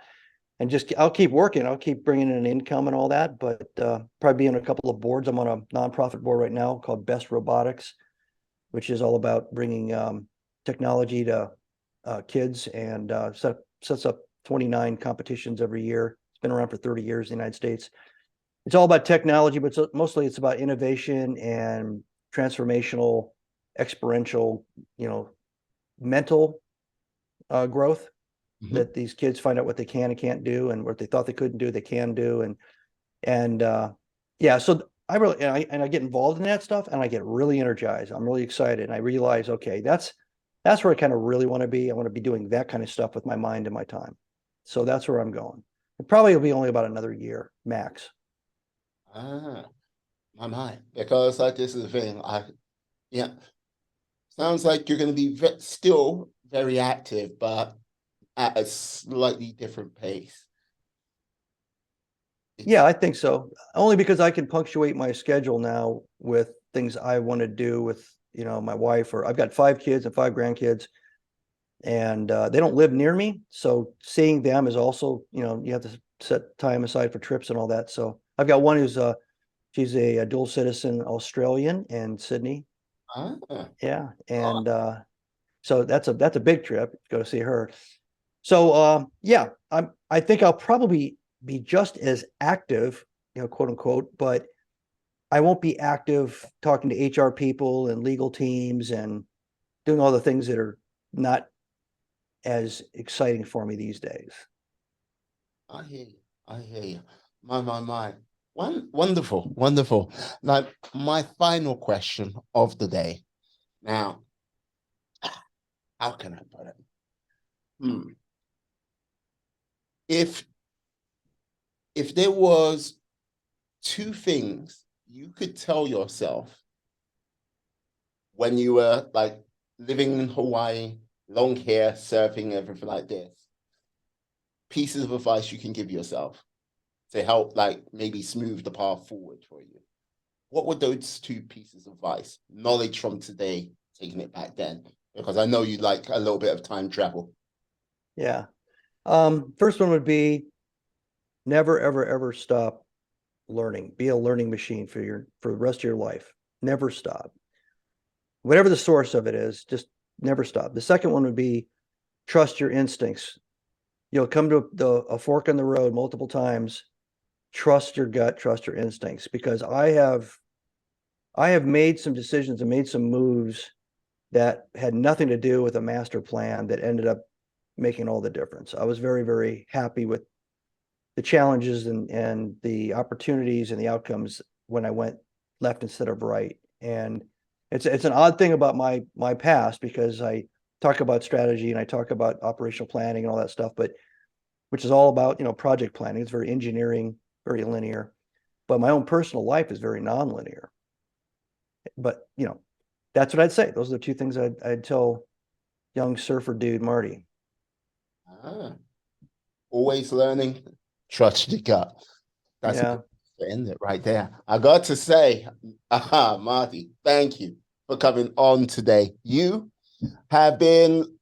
And just I'll keep working. I'll keep bringing in income and all that, but probably be on a couple of boards. I'm on a nonprofit board right now called Best Robotics, which is all about bringing technology to kids, and sets up 29 competitions every year. It's been around for 30 years in the United States. It's all about technology, but mostly it's about innovation and transformational, experiential, mental growth, Mhm. that these kids find out what they can and can't do, and what they thought they couldn't do, they can do. And yeah, so I get involved in that stuff, and I get really energized. I'm really excited, and I realize, okay, that's where I kind of really want to be. I want to be doing that kind of stuff with my mind and my time. So that's where I'm going. It probably will be only about another year max. Ah, my mind. Because like this is the thing. Yeah, sounds like you're going to be still very active, but at a slightly different pace. Yeah, It's I think so. Only because I can punctuate my schedule now with things I want to do with, my wife. Or I've got 5 kids and 5 grandkids, and they don't live near me. So seeing them is also, you have to set time aside for trips and all that. So I've got one she's a dual citizen Australian in Sydney. ah, Yeah. ah, And so that's a big trip to go to see her. So yeah, I think I'll probably be just as active, quote unquote, but I won't be active talking to HR people and legal teams and doing all the things that are not as exciting for me these days. I hear you. I hear you. My. Wonderful, wonderful. Now, my final question of the day. Now, how can I put it? Hmm. If if there was 2 things you could tell yourself when you were like living in Hawaii, long hair, surfing, everything like this, pieces of advice you can give yourself to help like maybe smooth the path forward for you, what were those two pieces of advice? Knowledge from today, taking it back then, because I know you like a little bit of time travel. Yeah. First one would be never, ever, ever stop learning. Be a learning machine for the rest of your life. Never stop. Whatever the source of it is, just never stop. The second one would be trust your instincts. You'll come to a fork in the road multiple times. Trust your gut, trust your instincts, because I have made some decisions and made some moves that had nothing to do with a master plan that ended up making all the difference. I was very, very happy with the challenges and the opportunities and the outcomes when I went left instead of right. And it's an odd thing about my past, because I talk about strategy and I talk about operational planning and all that stuff, but which is all about, project planning. It's very engineering, very linear, but my own personal life is very nonlinear. But that's what I'd say. Those are the two things I'd tell young surfer dude Marty. Always learning, trust your gut. That's Yeah. to end it right there. I got to say, Marty, thank you for coming on today. You have been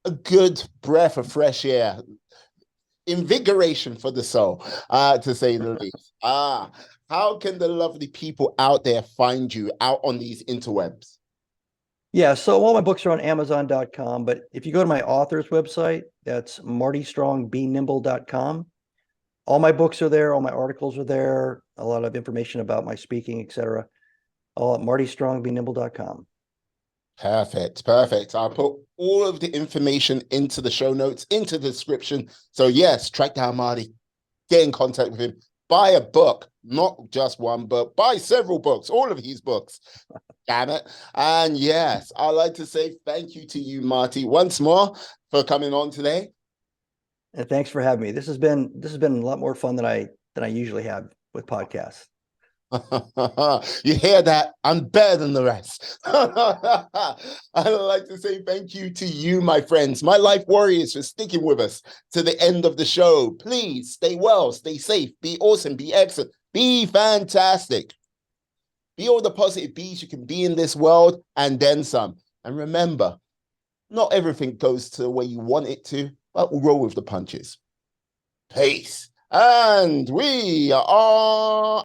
a good breath of fresh air, invigoration for the soul, to say the least. How can the lovely people out there find you out on these interwebs? Yeah, so all my books are on Amazon.com, but if you go to my author's website, that's martystrongbenimble.com. All my books are there, all my articles are there, a lot of information about my speaking, etc. All at martystrongbenimble.com. Perfect. I'll put all of the information into the show notes, into the description. So yes, track down Marty, get in contact with him, buy a book, not just one book, buy several books, all of his books. Damn it. And yes, I'd like to say thank you to you, Marty, once more for coming on today. And thanks for having me. This has been a lot more fun than I usually have with podcasts. You hear that? I'm better than the rest. I'd like to say thank you to you, my friends, my life warriors, for sticking with us to the end of the show. Please stay well, stay safe, be awesome, be excellent, be fantastic. Be all the positive bees you can be in this world, and then some. And remember, not everything goes to the way you want it to, but we'll roll with the punches. Peace. And we are